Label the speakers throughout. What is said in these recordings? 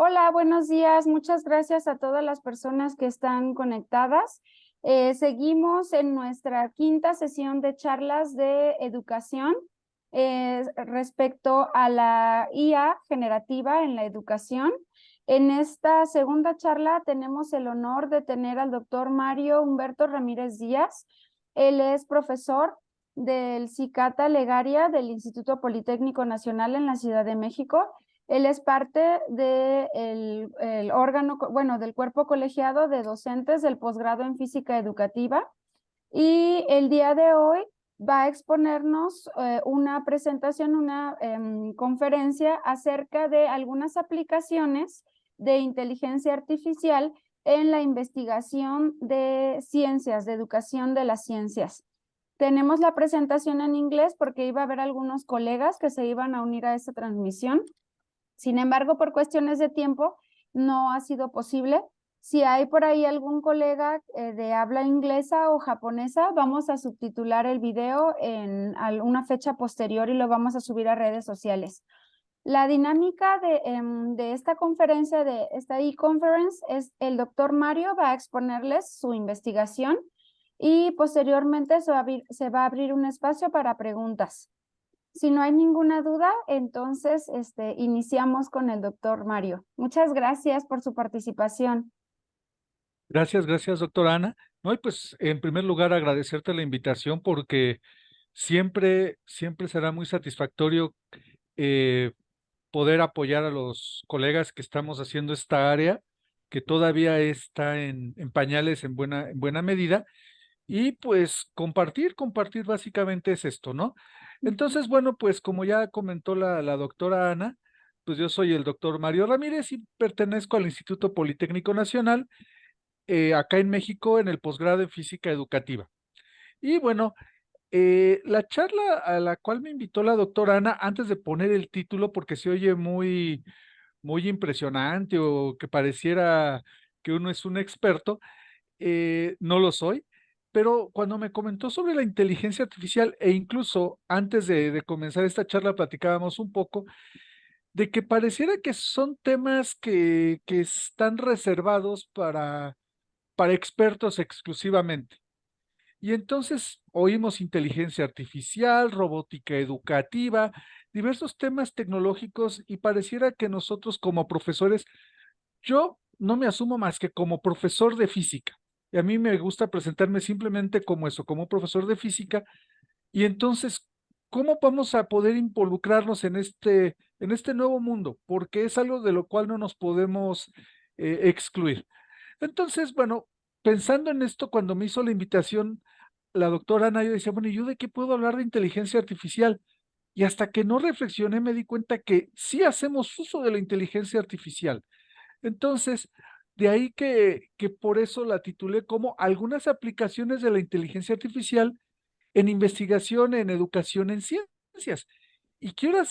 Speaker 1: Hola, buenos días. Muchas gracias a todas las personas que están conectadas. Seguimos en nuestra quinta sesión de charlas de educación respecto a la IA generativa en la educación. En esta segunda charla tenemos el honor de tener al doctor Mario Humberto Ramírez Díaz. Él es profesor del CICATA Legaria del Instituto Politécnico Nacional en la Ciudad de México. Él es parte del órgano, bueno, del cuerpo colegiado de docentes del posgrado en física educativa, y el día de hoy va a exponernos una presentación, una conferencia acerca de algunas aplicaciones de inteligencia artificial en la investigación de ciencias, de educación de las ciencias. Tenemos la presentación en inglés porque iba a haber algunos colegas que se iban a unir a esta transmisión. Sin embargo, por cuestiones de tiempo, no ha sido posible. Si hay por ahí algún colega de habla inglesa o japonesa, vamos a subtitular el video en alguna fecha posterior y lo vamos a subir a redes sociales. La dinámica de esta conferencia, de esta e-conference, es el doctor Mario va a exponerles su investigación y posteriormente se va a abrir un espacio para preguntas. Si no hay ninguna duda, entonces iniciamos con el doctor Mario. Muchas gracias por su participación.
Speaker 2: Gracias, doctora Ana. No, y pues en primer lugar agradecerte la invitación porque siempre será muy satisfactorio eh, poder apoyar a los colegas que estamos haciendo esta área, que todavía está en pañales en buena medida, y pues compartir básicamente es esto, ¿no? Entonces, bueno, pues como ya comentó la doctora Ana, pues yo soy el doctor Mario Ramírez y pertenezco al Instituto Politécnico Nacional acá en México en el posgrado en física educativa. Y bueno, la charla a la cual me invitó la doctora Ana, antes de poner el título, porque se oye muy impresionante o que pareciera que uno es un experto, no lo soy, pero cuando me comentó sobre la inteligencia artificial e incluso antes de comenzar esta charla platicábamos un poco de que pareciera que son temas que están reservados para expertos exclusivamente. Y entonces oímos inteligencia artificial, robótica educativa, diversos temas tecnológicos y pareciera que nosotros como profesores, yo no me asumo más que como profesor de física. Y a mí me gusta presentarme simplemente como eso, como profesor de física. Y entonces, ¿cómo vamos a poder involucrarnos en este nuevo mundo? Porque es algo de lo cual no nos podemos excluir. Entonces, bueno, pensando en esto, cuando me hizo la invitación la doctora Ana, yo decía, bueno, ¿y yo de qué puedo hablar de inteligencia artificial? Y hasta que no reflexioné me di cuenta que sí hacemos uso de la inteligencia artificial. Entonces, de ahí que por eso la titulé como algunas aplicaciones de la inteligencia artificial en investigación, en educación, en ciencias. Y quiero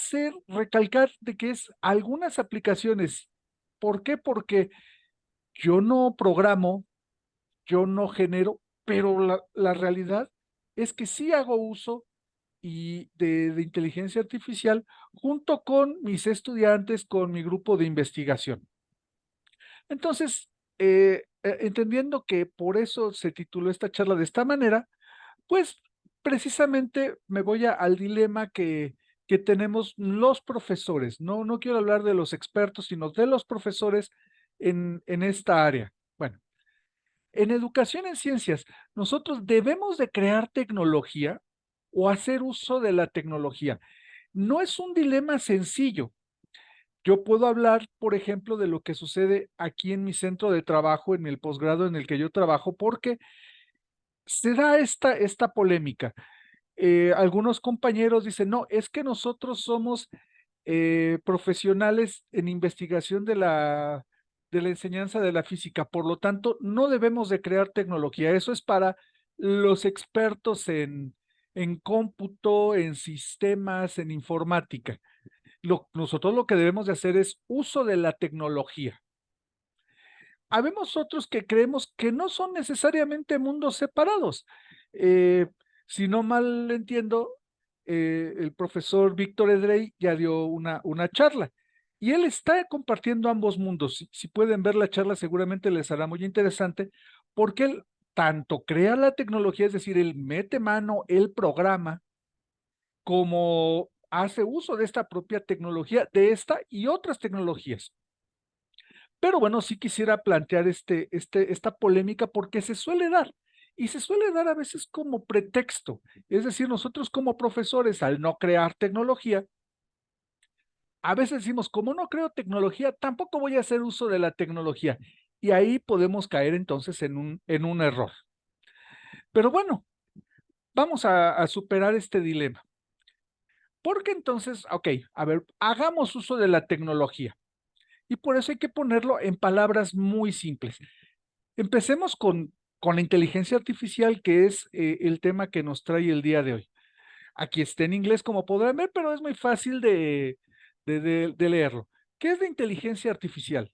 Speaker 2: recalcar de que es algunas aplicaciones. ¿Por qué? Porque yo no programo, yo no genero, pero la realidad es que sí hago uso de inteligencia artificial junto con mis estudiantes, con mi grupo de investigación. Entonces, entendiendo que por eso se tituló esta charla de esta manera, pues precisamente me voy al dilema que tenemos los profesores. No quiero hablar de los expertos, sino de los profesores en esta área. Bueno, en educación en ciencias, nosotros debemos de crear tecnología o hacer uso de la tecnología. No es un dilema sencillo. Yo puedo hablar, por ejemplo, de lo que sucede aquí en mi centro de trabajo, en el posgrado en el que yo trabajo, porque se da esta polémica. Algunos compañeros dicen, no, es que nosotros somos profesionales en investigación de la enseñanza de la física, por lo tanto, no debemos de crear tecnología. Eso es para los expertos en cómputo, en sistemas, en informática. Nosotros lo que debemos de hacer es uso de la tecnología. Habemos otros que creemos que no son necesariamente mundos separados. Eh, si no mal entiendo, el profesor Víctor Edrey ya dio una charla. Y él está compartiendo ambos mundos. Si pueden ver la charla, seguramente les hará muy interesante, porque él tanto crea la tecnología, es decir, él mete mano, él programa, como hace uso de esta propia tecnología, de esta y otras tecnologías. Pero bueno, sí quisiera plantear esta polémica porque se suele dar, y se suele dar a veces como pretexto. Es decir, nosotros como profesores, al no crear tecnología, a veces decimos, como no creo tecnología, tampoco voy a hacer uso de la tecnología. Y ahí podemos caer entonces en un error. Pero bueno, vamos a superar este dilema. Porque entonces, ok, a ver, hagamos uso de la tecnología. Y por eso hay que ponerlo en palabras muy simples. Empecemos con la inteligencia artificial, que es el tema que nos trae el día de hoy. Aquí está en inglés, como podrán ver, pero es muy fácil de leerlo. ¿Qué es la inteligencia artificial?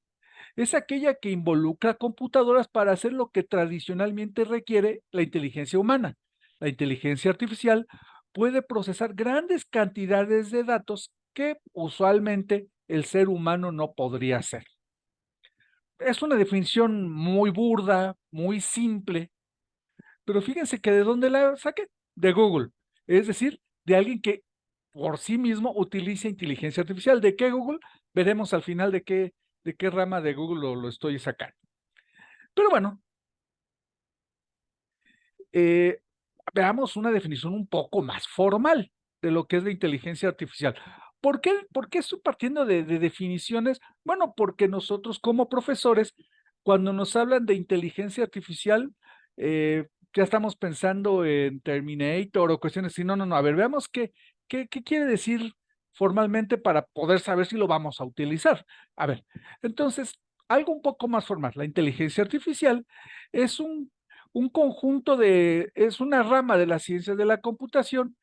Speaker 2: Es aquella que involucra computadoras para hacer lo que tradicionalmente requiere la inteligencia humana. La inteligencia artificial puede procesar grandes cantidades de datos que usualmente el ser humano no podría hacer. Es una definición muy burda, muy simple, pero fíjense que ¿de dónde la saqué? De Google. Es decir, de alguien que por sí mismo utiliza inteligencia artificial. ¿De qué Google? Veremos al final de qué rama de Google lo estoy sacando. Pero bueno, eh, veamos una definición un poco más formal de lo que es la inteligencia artificial. Por qué estoy partiendo de definiciones? Bueno, porque nosotros como profesores, cuando nos hablan de inteligencia artificial, ya estamos pensando en Terminator o cuestiones así. No, no, no. A ver, veamos qué quiere decir formalmente para poder saber si lo vamos a utilizar. A ver, entonces, algo un poco más formal. La inteligencia artificial es un conjunto es una rama de la ciencia de la computación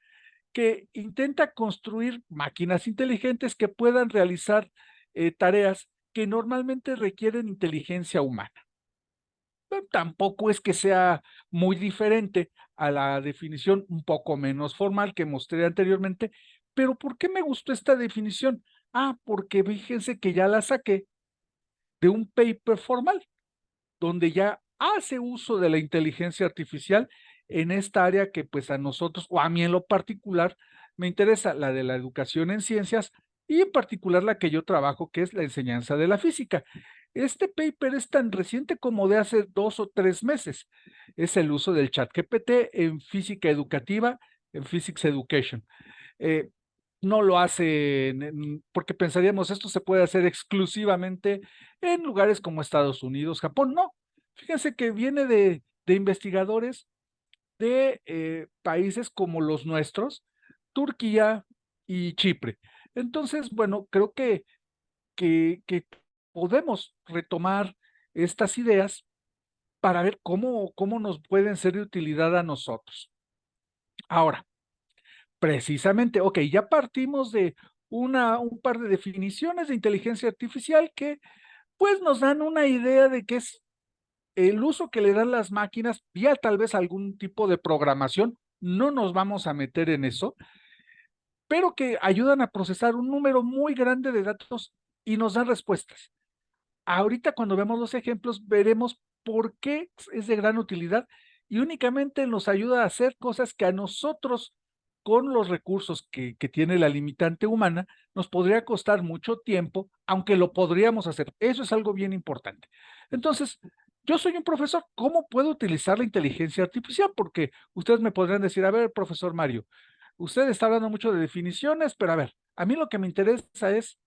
Speaker 2: que intenta construir máquinas inteligentes que puedan realizar tareas que normalmente requieren inteligencia humana. Tampoco es que sea muy diferente a la definición un poco menos formal que mostré anteriormente, pero ¿por qué me gustó esta definición? Ah, porque fíjense que ya la saqué de un paper formal donde ya hace uso de la inteligencia artificial en esta área que pues a nosotros, o a mí en lo particular, me interesa, la de la educación en ciencias y en particular la que yo trabajo, que es la enseñanza de la física. Este paper es tan reciente como de hace 2 o 3 meses. Es el uso del chat GPT en física educativa, en Physics Education. Eh, no lo hace porque pensaríamos esto se puede hacer exclusivamente en lugares como Estados Unidos, Japón. No, fíjense que viene de investigadores de países como los nuestros, Turquía y Chipre. Entonces, bueno, creo que podemos retomar estas ideas para ver cómo nos pueden ser de utilidad a nosotros. Ahora, precisamente, ok, ya partimos de un par de definiciones de inteligencia artificial que pues nos dan una idea de qué es el uso que le dan las máquinas, vía tal vez algún tipo de programación, no nos vamos a meter en eso, pero que ayudan a procesar un número muy grande de datos y nos dan respuestas. Ahorita cuando vemos los ejemplos veremos por qué es de gran utilidad y únicamente nos ayuda a hacer cosas que a nosotros, con los recursos que tiene la limitante humana, nos podría costar mucho tiempo, aunque lo podríamos hacer. Eso es algo bien importante. Entonces, yo soy un profesor, ¿cómo puedo utilizar la inteligencia artificial? Porque ustedes me podrían decir, a ver, profesor Mario, usted está hablando mucho de definiciones, pero a ver, a mí lo que me interesa es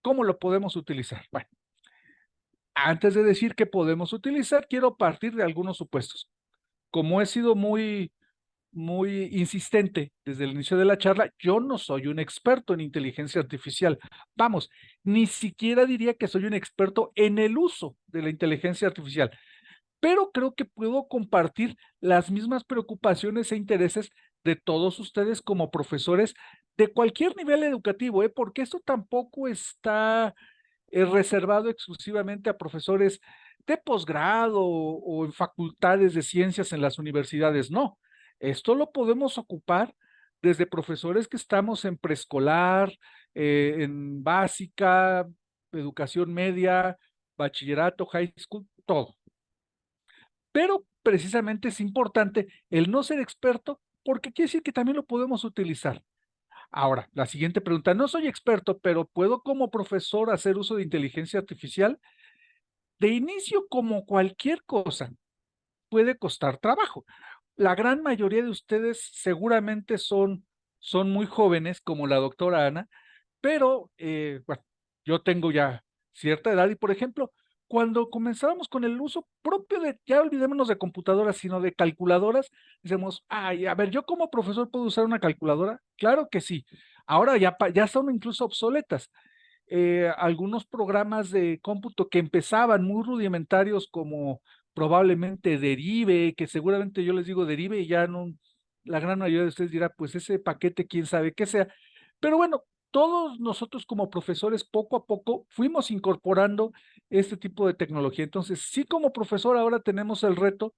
Speaker 2: cómo lo podemos utilizar. Bueno, antes de decir qué podemos utilizar, quiero partir de algunos supuestos. Como he sido muy insistente desde el inicio de la charla, yo no soy un experto en inteligencia artificial. Vamos, ni siquiera diría que soy un experto en el uso de la inteligencia artificial, pero creo que puedo compartir las mismas preocupaciones e intereses de todos ustedes como profesores de cualquier nivel educativo, porque esto tampoco está reservado exclusivamente a profesores de posgrado o en facultades de ciencias en las universidades. No, esto lo podemos ocupar desde profesores que estamos en preescolar, en básica, educación media, bachillerato, high school, todo. Pero precisamente es importante el no ser experto porque quiere decir que también lo podemos utilizar. Ahora, la siguiente pregunta, no soy experto, pero ¿puedo como profesor hacer uso de inteligencia artificial? De inicio, como cualquier cosa, puede costar trabajo. La gran mayoría de ustedes seguramente son muy jóvenes, como la doctora Ana, pero bueno, yo tengo ya cierta edad y, por ejemplo, cuando comenzábamos con el uso propio de, ya olvidémonos de computadoras, sino de calculadoras, decimos, ay, a ver, ¿yo como profesor puedo usar una calculadora? Claro que sí. Ahora ya son incluso obsoletas. Algunos programas de cómputo que empezaban muy rudimentarios como probablemente Derive, que seguramente yo les digo Derive y ya no, la gran mayoría de ustedes dirá, pues ese paquete quién sabe qué sea. Pero bueno, todos nosotros como profesores poco a poco fuimos incorporando este tipo de tecnología. Entonces, sí como profesor ahora tenemos el reto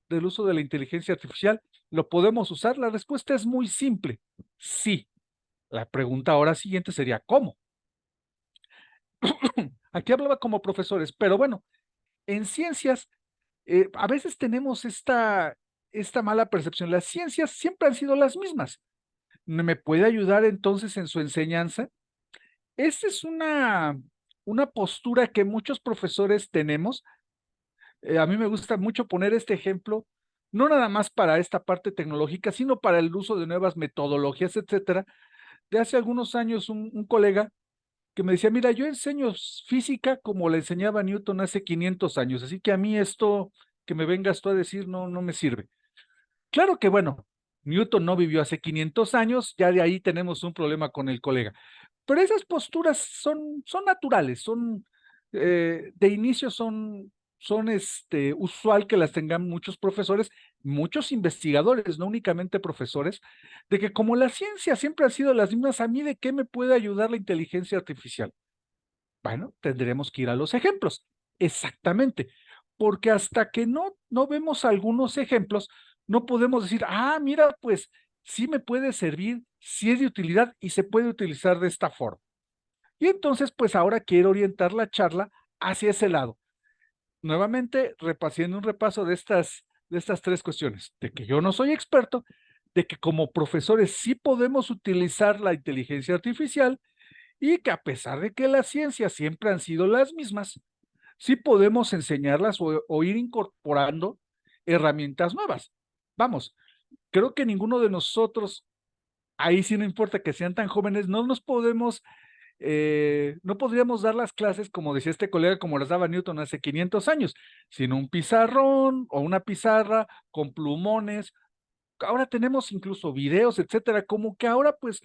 Speaker 2: del uso de la inteligencia artificial. ¿Lo podemos usar? La respuesta es muy simple, sí. La pregunta ahora siguiente sería, ¿cómo? Aquí hablaba como profesores, pero bueno, en ciencias a veces tenemos esta mala percepción. Las ciencias siempre han sido las mismas. ¿Me puede ayudar entonces en su enseñanza? Esa es una postura que muchos profesores tenemos. A mí me gusta mucho poner este ejemplo, no nada más para esta parte tecnológica, sino para el uso de nuevas metodologías, etcétera. De hace algunos años, un colega que me decía, mira, yo enseño física como le enseñaba Newton hace 500 años, así que a mí esto que me vengas tú a decir no me sirve. Claro que bueno, Newton no vivió hace 500 años, ya de ahí tenemos un problema con el colega. Pero esas posturas son naturales, de inicio son usual que las tengan muchos profesores, muchos investigadores, no únicamente profesores, de que como la ciencia siempre ha sido las mismas, ¿a mí de qué me puede ayudar la inteligencia artificial? Bueno, tendremos que ir a los ejemplos. Exactamente. Porque hasta que no vemos algunos ejemplos, no podemos decir, ah, mira, pues sí me puede servir, sí es de utilidad y se puede utilizar de esta forma. Y entonces, pues ahora quiero orientar la charla hacia ese lado. Nuevamente, repasando un repaso de estas tres cuestiones, de que yo no soy experto, de que como profesores sí podemos utilizar la inteligencia artificial y que a pesar de que las ciencias siempre han sido las mismas, sí podemos enseñarlas o ir incorporando herramientas nuevas. Vamos, creo que ninguno de nosotros, ahí sí no importa que sean tan jóvenes, no podríamos dar las clases, como decía este colega, como las daba Newton hace 500 años, sino un pizarrón o una pizarra con plumones. Ahora tenemos incluso videos, etcétera, como que ahora pues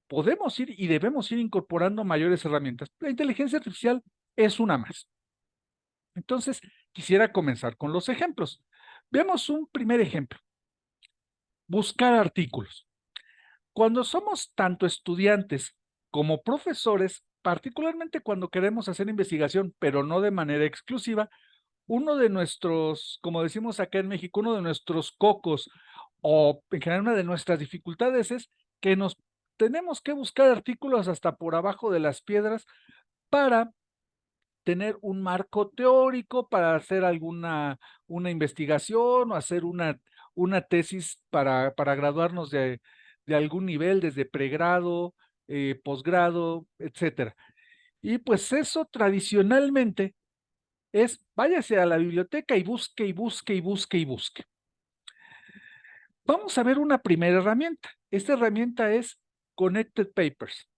Speaker 2: podemos ir y debemos ir incorporando mayores herramientas. La inteligencia artificial es una más. Entonces, quisiera comenzar con los ejemplos. Veamos un primer ejemplo. Buscar artículos. Cuando somos tanto estudiantes como profesores, particularmente cuando queremos hacer investigación, pero no de manera exclusiva, uno de nuestros, como decimos acá en México, uno de nuestros cocos o en general una de nuestras dificultades es que nos tenemos que buscar artículos hasta por abajo de las piedras para tener un marco teórico, para hacer una investigación o hacer una tesis para graduarnos de algún nivel, desde pregrado, posgrado, etcétera. Y pues eso tradicionalmente es váyase a la biblioteca y busque y busque y busque y busque. Vamos a ver una primera herramienta. Esta herramienta es Connected Papers,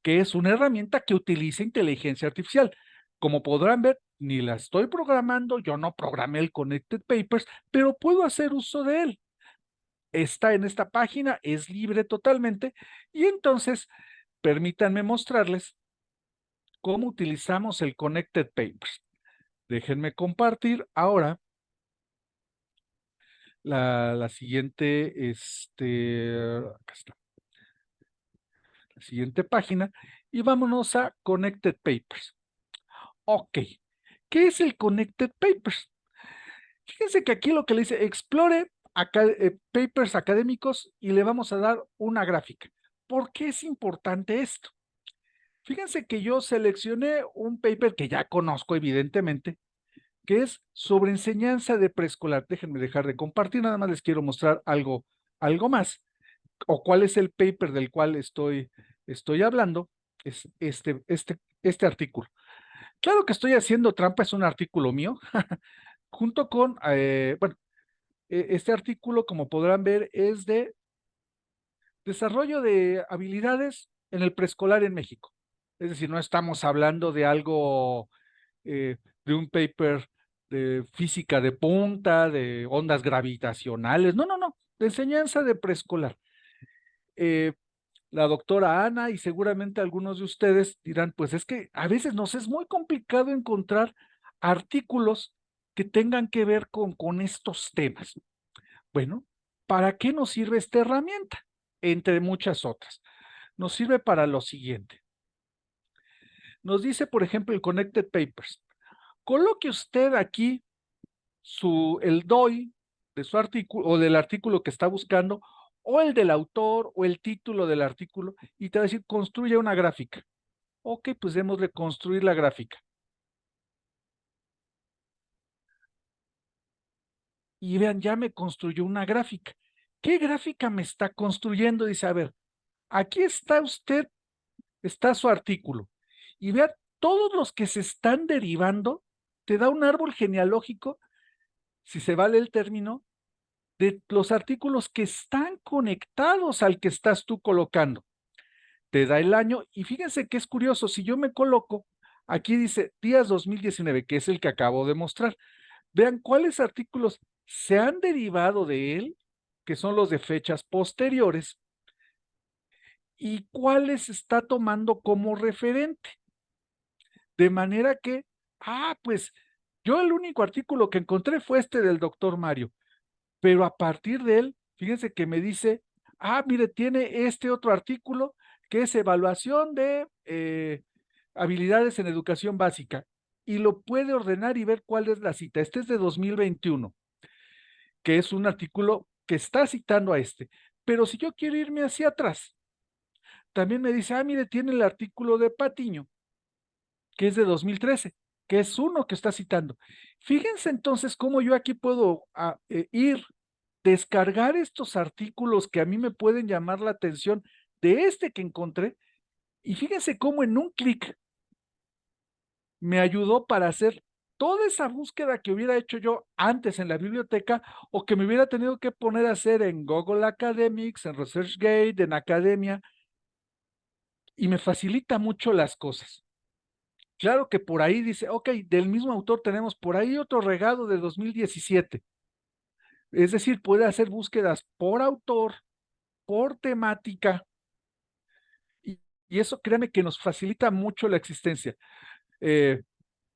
Speaker 2: que es una herramienta que utiliza inteligencia artificial. Como podrán ver, ni la estoy programando, yo no programé el Connected Papers, pero puedo hacer uso de él. Está en esta página, es libre totalmente, y entonces permítanme mostrarles cómo utilizamos el Connected Papers. Déjenme compartir ahora la siguiente, acá está, la siguiente página, y vámonos a Connected Papers. Ok, ¿qué es el Connected Papers? Fíjense que aquí lo que le dice, explore papers académicos y le vamos a dar una gráfica. ¿Por qué es importante esto? Fíjense que yo seleccioné un paper que ya conozco, evidentemente, que es sobre enseñanza de preescolar. Déjenme dejar de compartir, nada más les quiero mostrar algo más, o cuál es el paper del cual estoy hablando, es este artículo. Claro que estoy haciendo trampa, es un artículo mío, junto con, bueno, este artículo, como podrán ver, es de desarrollo de habilidades en el preescolar en México. Es decir, no estamos hablando de algo, de un paper de física de punta, de ondas gravitacionales, no, no, no, de enseñanza de preescolar. La doctora Ana y seguramente algunos de ustedes dirán, pues es que a veces nos es muy complicado encontrar artículos que tengan que ver con estos temas. Bueno, ¿para qué nos sirve esta herramienta? Entre muchas otras. Nos sirve para lo siguiente. Nos dice, por ejemplo, el Connected Papers. Coloque usted aquí el DOI de su artículo o del artículo que está buscando, o el del autor o el título del artículo, y te va a decir, construye una gráfica. Ok, pues démosle construir la gráfica. Y vean, ya me construyó una gráfica. ¿Qué gráfica me está construyendo? Dice, a ver, aquí está usted, está su artículo. Y vean, todos los que se están derivando, te da un árbol genealógico, si se vale el término, de los artículos que están conectados al que estás tú colocando. Te da el año y fíjense que es curioso, si yo me coloco, aquí dice días 2019, que es el que acabo de mostrar. Vean cuáles artículos se han derivado de él, que son los de fechas posteriores, y cuáles está tomando como referente. De manera que, pues yo el único artículo que encontré fue este del doctor Mario, pero a partir de él, fíjense que me dice, mire, tiene este otro artículo que es evaluación de habilidades en educación básica, y lo puede ordenar y ver cuál es la cita. Este es de 2021, que es un artículo que está citando a este. Pero si yo quiero irme hacia atrás, también me dice, mire, tiene el artículo de Patiño, que es de 2013, que es uno que está citando. Fíjense entonces cómo yo aquí puedo ir, descargar estos artículos que a mí me pueden llamar la atención de este que encontré, y fíjense cómo en un clic me ayudó para hacer toda esa búsqueda que hubiera hecho yo antes en la biblioteca, o que me hubiera tenido que poner a hacer en Google Academics, en ResearchGate, en Academia, y me facilita mucho las cosas. Claro que por ahí dice, ok, del mismo autor tenemos por ahí otro regado de 2017. Es decir, puede hacer búsquedas por autor, por temática, y eso créanme que nos facilita mucho la existencia.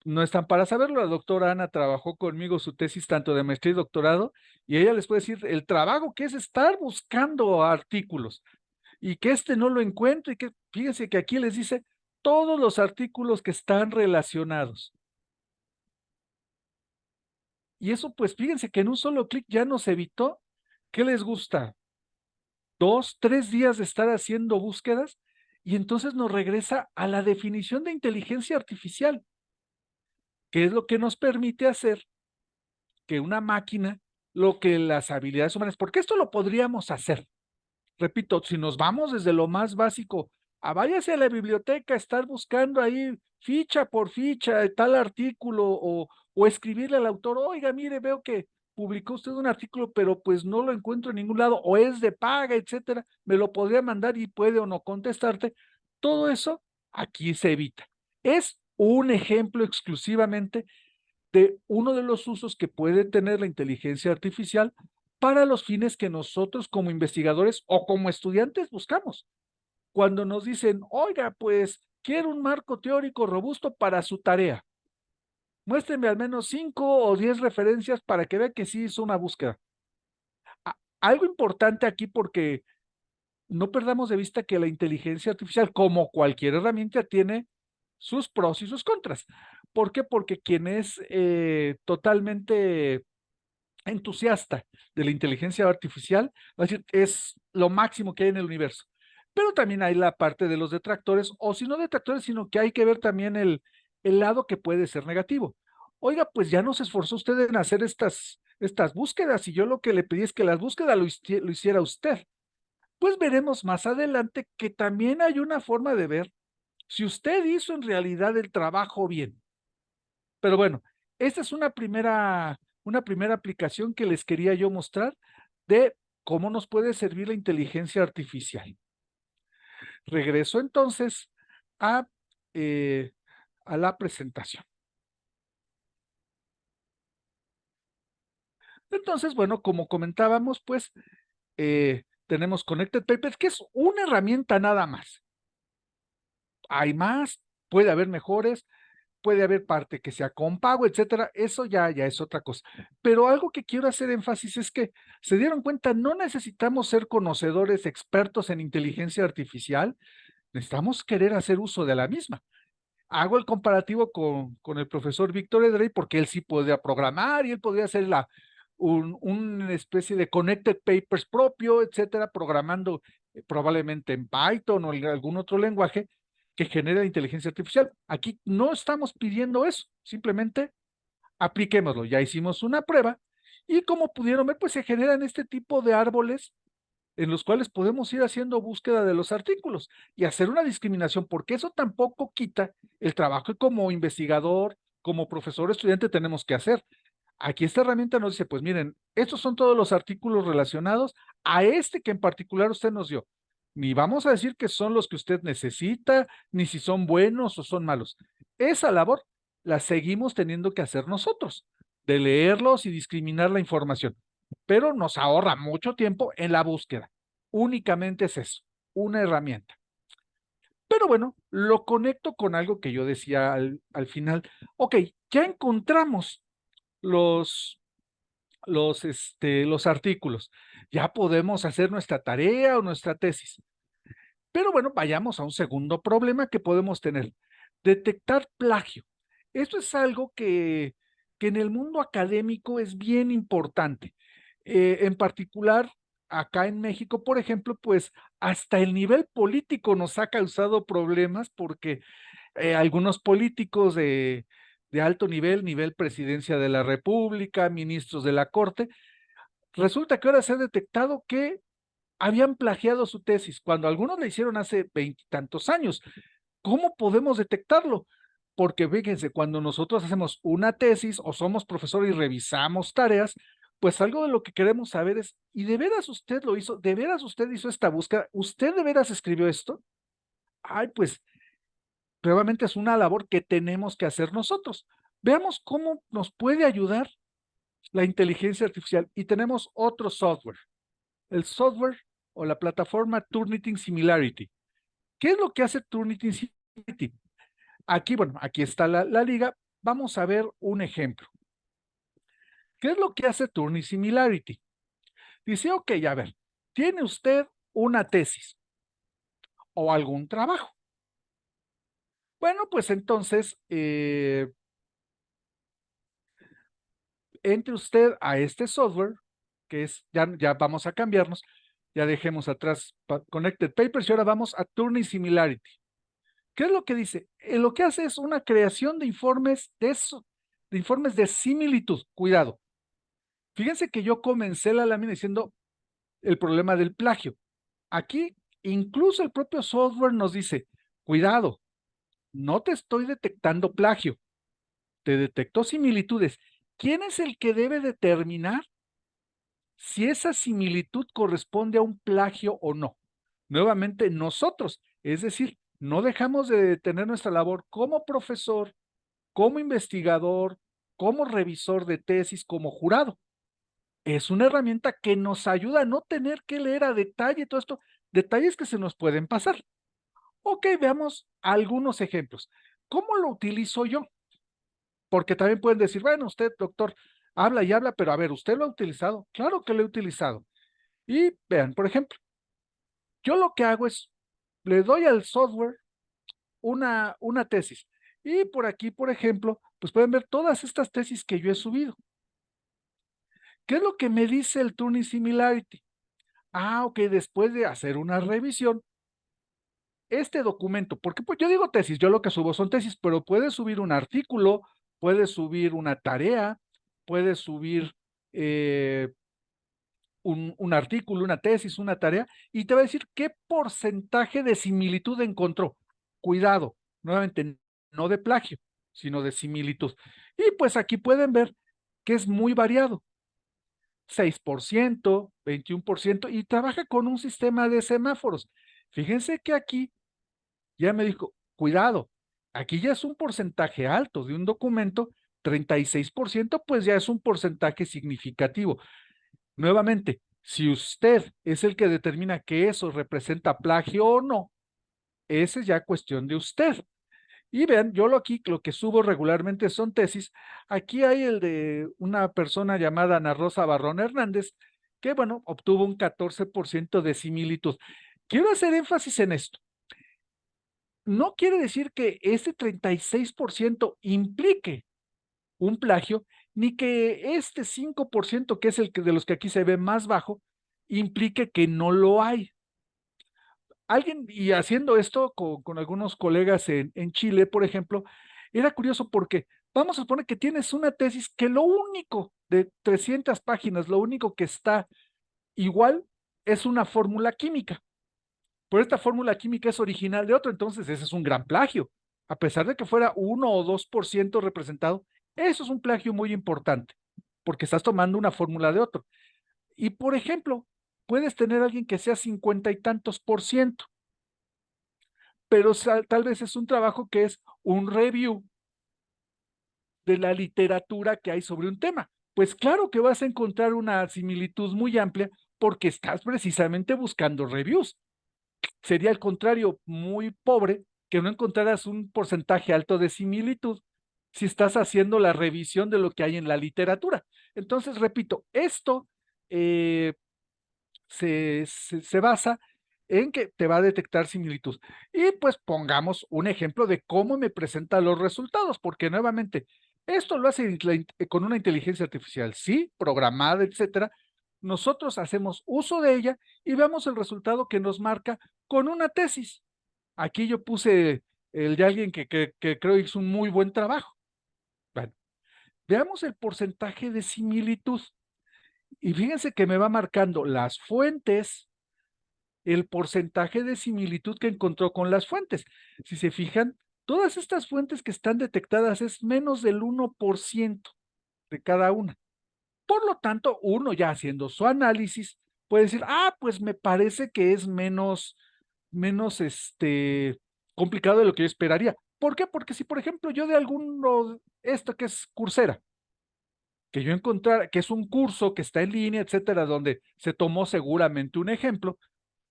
Speaker 2: No están para saberlo, la doctora Ana trabajó conmigo su tesis tanto de maestría y doctorado, y ella les puede decir el trabajo que es estar buscando artículos, y que no lo encuentre, y que fíjense que aquí les dice todos los artículos que están relacionados. Y eso, pues fíjense que en un solo clic ya nos evitó, ¿qué les gusta? 2, 3 días de estar haciendo búsquedas, y entonces nos regresa a la definición de inteligencia artificial, que es lo que nos permite hacer que una máquina, lo que las habilidades humanas, porque esto lo podríamos hacer. Repito, si nos vamos desde lo más básico, váyase a la biblioteca, estar buscando ahí ficha por ficha, tal artículo, o escribirle al autor, oiga, mire, veo que publicó usted un artículo, pero pues no lo encuentro en ningún lado, o es de paga, etcétera, me lo podría mandar y puede o no contestarte. Todo eso aquí se evita. Es un ejemplo exclusivamente de uno de los usos que puede tener la inteligencia artificial para los fines que nosotros como investigadores o como estudiantes buscamos. Cuando nos dicen, oiga, pues quiero un marco teórico robusto para su tarea, muéstrenme al menos 5 o 10 referencias para que vea que sí hizo una búsqueda. Algo importante aquí, porque no perdamos de vista que la inteligencia artificial, como cualquier herramienta, tiene sus pros y sus contras. ¿Por qué? Porque quien es totalmente entusiasta de la inteligencia artificial va a decir, es lo máximo que hay en el universo. Pero también hay la parte de los detractores, o si no detractores, sino que hay que ver también el lado que puede ser negativo. Oiga, pues ya no se esforzó usted en hacer estas búsquedas, y yo lo que le pedí es que las búsquedas lo hiciera usted. Pues veremos más adelante que también hay una forma de ver si usted hizo en realidad el trabajo bien. Pero bueno, esta es una primera aplicación que les quería yo mostrar de cómo nos puede servir la inteligencia artificial. Regreso entonces a, eh, a la presentación. Entonces, bueno, como comentábamos, pues tenemos Connected Papers, que es una herramienta nada más. Hay más, puede haber mejores, puede haber parte que sea con pago, etcétera. Eso ya es otra cosa. Pero algo que quiero hacer énfasis es que se dieron cuenta, no necesitamos ser conocedores, expertos en inteligencia artificial, necesitamos querer hacer uso de la misma. Hago el comparativo con el profesor Víctor Edrey, porque él sí podía programar y él podría hacer una especie de connected papers propio, etcétera, programando probablemente en Python o en algún otro lenguaje que genere la inteligencia artificial. Aquí no estamos pidiendo eso, simplemente apliquémoslo. Ya hicimos una prueba y como pudieron ver, pues se generan este tipo de árboles en los cuales podemos ir haciendo búsqueda de los artículos y hacer una discriminación, porque eso tampoco quita el trabajo que como investigador, como profesor, estudiante tenemos que hacer. Aquí esta herramienta nos dice, pues miren, estos son todos los artículos relacionados a este que en particular usted nos dio. Ni vamos a decir que son los que usted necesita, ni si son buenos o son malos. Esa labor la seguimos teniendo que hacer nosotros, de leerlos y discriminar la información, pero nos ahorra mucho tiempo en la búsqueda. Únicamente es eso, una herramienta. Pero bueno, lo conecto con algo que yo decía al final. Ok, ya encontramos los, los artículos. Ya podemos hacer nuestra tarea o nuestra tesis. Pero bueno, vayamos a un segundo problema que podemos tener. Detectar plagio. Esto es algo que en el mundo académico es bien importante. En particular, acá en México, por ejemplo, pues hasta el nivel político nos ha causado problemas porque algunos políticos de alto nivel presidencia de la República, ministros de la Corte, resulta que ahora se ha detectado que habían plagiado su tesis, cuando algunos la hicieron hace veintitantos años. ¿Cómo podemos detectarlo? Porque fíjense, cuando nosotros hacemos una tesis o somos profesores y revisamos tareas, pues algo de lo que queremos saber es, ¿y de veras usted lo hizo? ¿De veras usted hizo esta búsqueda? ¿Usted de veras escribió esto? Ay, pues nuevamente es una labor que tenemos que hacer nosotros. Veamos cómo nos puede ayudar la inteligencia artificial. Y tenemos otro software, el software o la plataforma Turnitin Similarity. ¿Qué es lo que hace Turnitin Similarity? Aquí, bueno, aquí está la liga. Vamos a ver un ejemplo. ¿Qué es lo que hace Turnitin Similarity? Dice, ok, a ver, tiene usted una tesis o algún trabajo. Bueno, pues entonces, entre usted a este software, que es, ya vamos a cambiarnos, ya dejemos atrás Connected Papers y ahora vamos a Turning Similarity. ¿Qué es lo que dice? Lo que hace es una creación de informes de informes de similitud. Cuidado. Fíjense que yo comencé la lámina diciendo el problema del plagio. Aquí incluso el propio software nos dice, cuidado, no te estoy detectando plagio, te detecto similitudes. ¿Quién es el que debe determinar si esa similitud corresponde a un plagio o no? Nuevamente, nosotros, es decir, no dejamos de tener nuestra labor como profesor, como investigador, como revisor de tesis, como jurado. Es una herramienta que nos ayuda a no tener que leer a detalle todo esto, detalles que se nos pueden pasar. Ok, veamos algunos ejemplos. ¿Cómo lo utilizo yo? Porque también pueden decir, bueno, usted, doctor, habla y habla, pero a ver, ¿usted lo ha utilizado? Claro que lo he utilizado. Y vean, por ejemplo, yo lo que hago es, le doy al software una tesis. Y por aquí, por ejemplo, pues pueden ver todas estas tesis que yo he subido. ¿Qué es lo que me dice el Turing Similarity? Ah, ok, después de hacer una revisión, este documento, porque pues yo digo tesis, yo lo que subo son tesis, pero puedes subir un artículo, puedes subir una tarea, puedes subir un artículo, una tesis, una tarea, y te va a decir qué porcentaje de similitud encontró. Cuidado, nuevamente, no de plagio, sino de similitud. Y pues aquí pueden ver que es muy variado. 6%, 21%, y trabaja con un sistema de semáforos. Fíjense que aquí ya me dijo, cuidado, aquí ya es un porcentaje alto de un documento, 36%, pues ya es un porcentaje significativo. Nuevamente, si usted es el que determina que eso representa plagio o no, esa es ya cuestión de usted. Y vean, yo lo que subo regularmente son tesis. Aquí hay el de una persona llamada Ana Rosa Barrón Hernández, que bueno, obtuvo un 14% de similitud. Quiero hacer énfasis en esto. No quiere decir que ese 36% implique un plagio, ni que este 5%, que es el que de los que aquí se ve más bajo, implique que no lo hay. Alguien, y haciendo esto con algunos colegas en Chile, por ejemplo, era curioso porque vamos a suponer que tienes una tesis que lo único de 300 páginas, lo único que está igual es una fórmula química. Pero esta fórmula química es original de otro, entonces ese es un gran plagio. A pesar de que fuera 1 o 2% representado, eso es un plagio muy importante, porque estás tomando una fórmula de otro. Y por ejemplo, puedes tener a alguien que sea 50 y tantos por ciento, pero tal vez es un trabajo que es un review de la literatura que hay sobre un tema. Pues claro que vas a encontrar una similitud muy amplia porque estás precisamente buscando reviews. Sería al contrario muy pobre que no encontraras un porcentaje alto de similitud si estás haciendo la revisión de lo que hay en la literatura. Entonces, repito, esto se basa en que te va a detectar similitud. Y pues pongamos un ejemplo de cómo me presenta los resultados, porque nuevamente, esto lo hace con una inteligencia artificial, sí, programada, etcétera. Nosotros hacemos uso de ella y vemos el resultado que nos marca con una tesis. Aquí yo puse el de alguien que creo hizo un muy buen trabajo. Bueno, veamos el porcentaje de similitud. Y fíjense que me va marcando las fuentes, el porcentaje de similitud que encontró con las fuentes. Si se fijan, todas estas fuentes que están detectadas es menos del 1% de cada una. Por lo tanto, uno ya haciendo su análisis puede decir, pues me parece que es menos complicado de lo que yo esperaría. ¿Por qué? Porque si, por ejemplo, yo de alguno, esto que es Coursera, que yo encontrara, que es un curso que está en línea, etcétera, donde se tomó seguramente un ejemplo,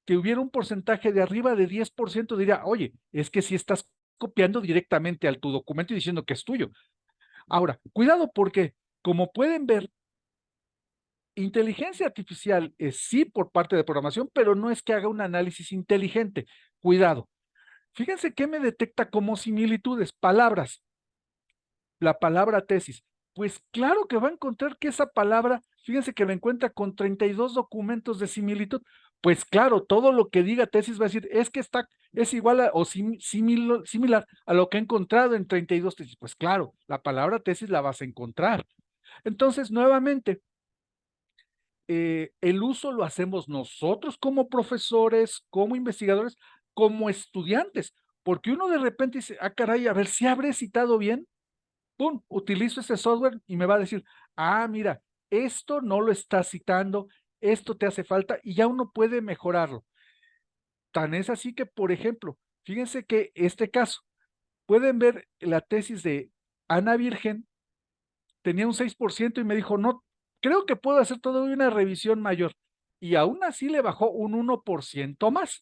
Speaker 2: que hubiera un porcentaje de arriba de 10%, diría, oye, es que si estás copiando directamente al tu documento y diciendo que es tuyo. Ahora, cuidado porque, como pueden ver, inteligencia artificial es sí por parte de programación, pero no es que haga un análisis inteligente. Cuidado. Fíjense qué me detecta como similitudes, palabras. La palabra tesis. Pues claro que va a encontrar que esa palabra, fíjense que la encuentra con 32 documentos de similitud. Pues claro, todo lo que diga tesis va a decir, es que es igual o similar a lo que he encontrado en 32 tesis. Pues claro, la palabra tesis la vas a encontrar. Entonces, nuevamente, el uso lo hacemos nosotros como profesores, como investigadores, como estudiantes, porque uno de repente dice, caray, a ver si habré citado bien. ¡Pum! Utilizo ese software y me va a decir, mira, esto no lo estás citando, esto te hace falta y ya uno puede mejorarlo. Tan es así que, por ejemplo, fíjense que este caso, pueden ver la tesis de Ana Virgen, tenía un 6% y me dijo, no, creo que puedo hacer todavía una revisión mayor. Y aún así le bajó un 1% más.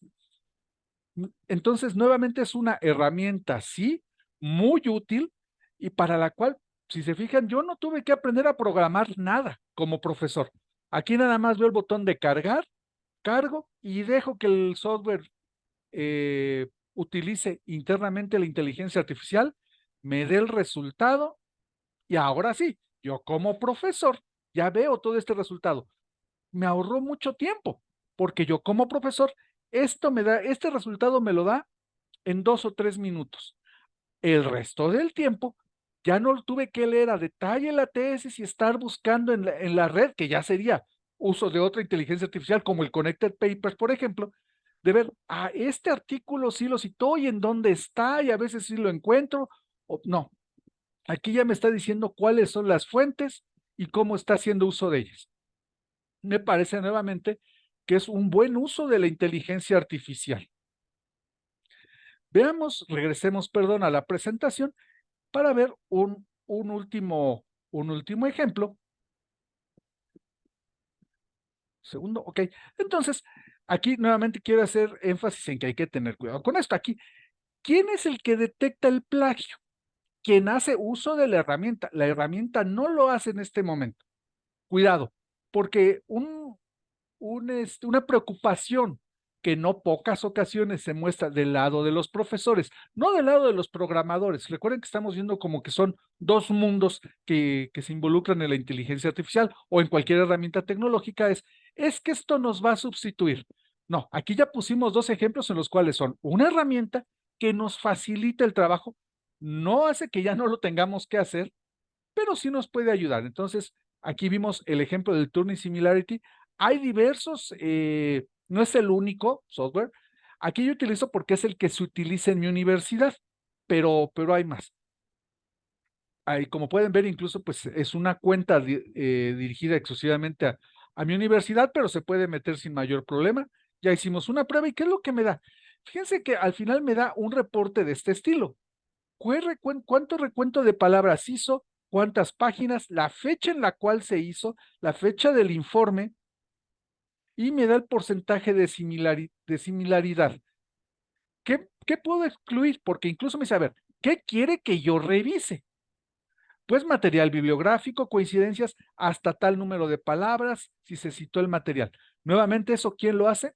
Speaker 2: Entonces, nuevamente es una herramienta, sí, muy útil y para la cual, si se fijan, yo no tuve que aprender a programar nada como profesor. Aquí nada más veo el botón de cargar, cargo y dejo que el software utilice internamente la inteligencia artificial, me dé el resultado y ahora sí, yo como profesor ya veo todo este resultado. Me ahorró mucho tiempo porque yo como profesor, este resultado me lo da en 2 o 3 minutos. El resto del tiempo ya no tuve que leer a detalle la tesis y estar buscando en la red, que ya sería uso de otra inteligencia artificial como el Connected Papers, por ejemplo, de ver, este artículo sí lo citó y en dónde está y a veces sí lo encuentro, o no. Aquí ya me está diciendo cuáles son las fuentes y cómo está haciendo uso de ellas. Me parece nuevamente que es un buen uso de la inteligencia artificial. Veamos, regresemos, perdón, a la presentación para ver un último ejemplo. Segundo, ok. Entonces, aquí nuevamente quiero hacer énfasis en que hay que tener cuidado con esto. Aquí, ¿quién es el que detecta el plagio? Quien hace uso de la herramienta. La herramienta no lo hace en este momento. Cuidado, porque una preocupación que no pocas ocasiones se muestra del lado de los profesores, no del lado de los programadores. Recuerden que estamos viendo como que son dos mundos que se involucran en la inteligencia artificial o en cualquier herramienta tecnológica, es que esto nos va a sustituir. No, aquí ya pusimos dos ejemplos en los cuales son una herramienta que nos facilita el trabajo, no hace que ya no lo tengamos que hacer, pero sí nos puede ayudar. Entonces, aquí vimos el ejemplo del Turing Similarity. Hay diversos, no es el único software. Aquí yo utilizo porque es el que se utiliza en mi universidad, pero hay más. Ahí, como pueden ver, incluso pues es una cuenta dirigida exclusivamente a mi universidad, pero se puede meter sin mayor problema. Ya hicimos una prueba y ¿qué es lo que me da? Fíjense que al final me da un reporte de este estilo. ¿Cuánto recuento de palabras hizo? ¿Cuántas páginas? La fecha en la cual se hizo, la fecha del informe, y me da el porcentaje de similaridad. ¿Qué puedo excluir? Porque incluso me dice, a ver, ¿qué quiere que yo revise? Pues material bibliográfico, coincidencias, hasta tal número de palabras, si se citó el material. Nuevamente, ¿eso quién lo hace?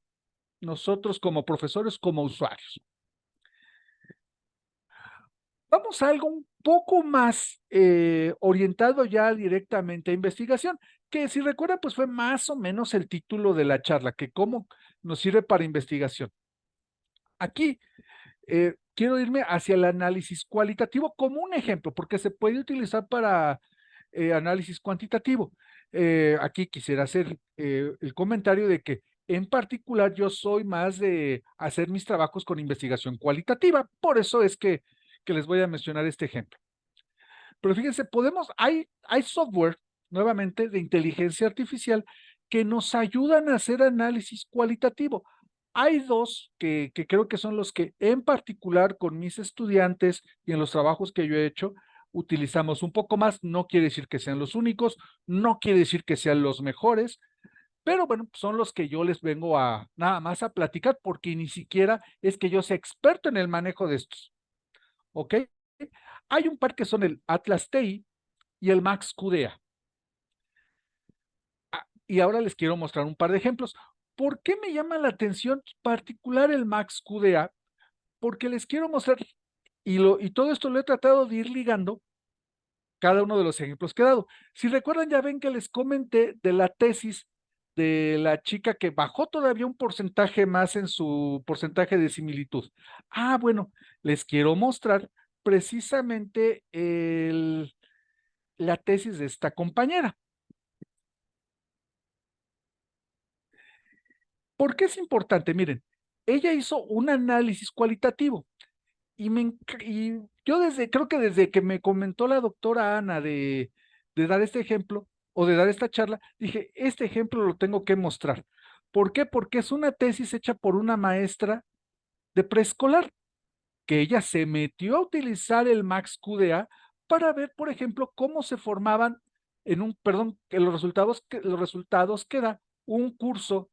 Speaker 2: Nosotros como profesores, como usuarios. Vamos a algo un poco más orientado ya directamente a investigación, que si recuerdan, pues fue más o menos el título de la charla, que cómo nos sirve para investigación. Aquí quiero irme hacia el análisis cualitativo como un ejemplo, porque se puede utilizar para análisis cuantitativo. Aquí quisiera hacer el comentario de que en particular yo soy más de hacer mis trabajos con investigación cualitativa, por eso es que les voy a mencionar este ejemplo. Pero fíjense, hay software, nuevamente, de inteligencia artificial que nos ayudan a hacer análisis cualitativo. Hay dos que creo que son los que en particular con mis estudiantes y en los trabajos que yo he hecho, utilizamos un poco más. No quiere decir que sean los únicos, no quiere decir que sean los mejores, pero bueno, son los que yo les vengo a nada más a platicar porque ni siquiera es que yo sea experto en el manejo de estos. ¿Ok? Hay un par que son el Atlas TI y el Max QDA. Y ahora les quiero mostrar un par de ejemplos. ¿Por qué me llama la atención particular el Max QDA? Porque les quiero mostrar, y todo esto lo he tratado de ir ligando cada uno de los ejemplos que he dado. Si recuerdan, ya ven que les comenté de la tesis de la chica que bajó todavía un porcentaje más en su porcentaje de similitud. Bueno, les quiero mostrar precisamente la tesis de esta compañera. ¿Por qué es importante? Miren, ella hizo un análisis cualitativo y yo creo que desde que me comentó la doctora Ana de dar este ejemplo o de dar esta charla, dije, este ejemplo lo tengo que mostrar. ¿Por qué? Porque es una tesis hecha por una maestra de preescolar, que ella se metió a utilizar el Max QDA para ver, por ejemplo, cómo se formaban que los resultados que da un curso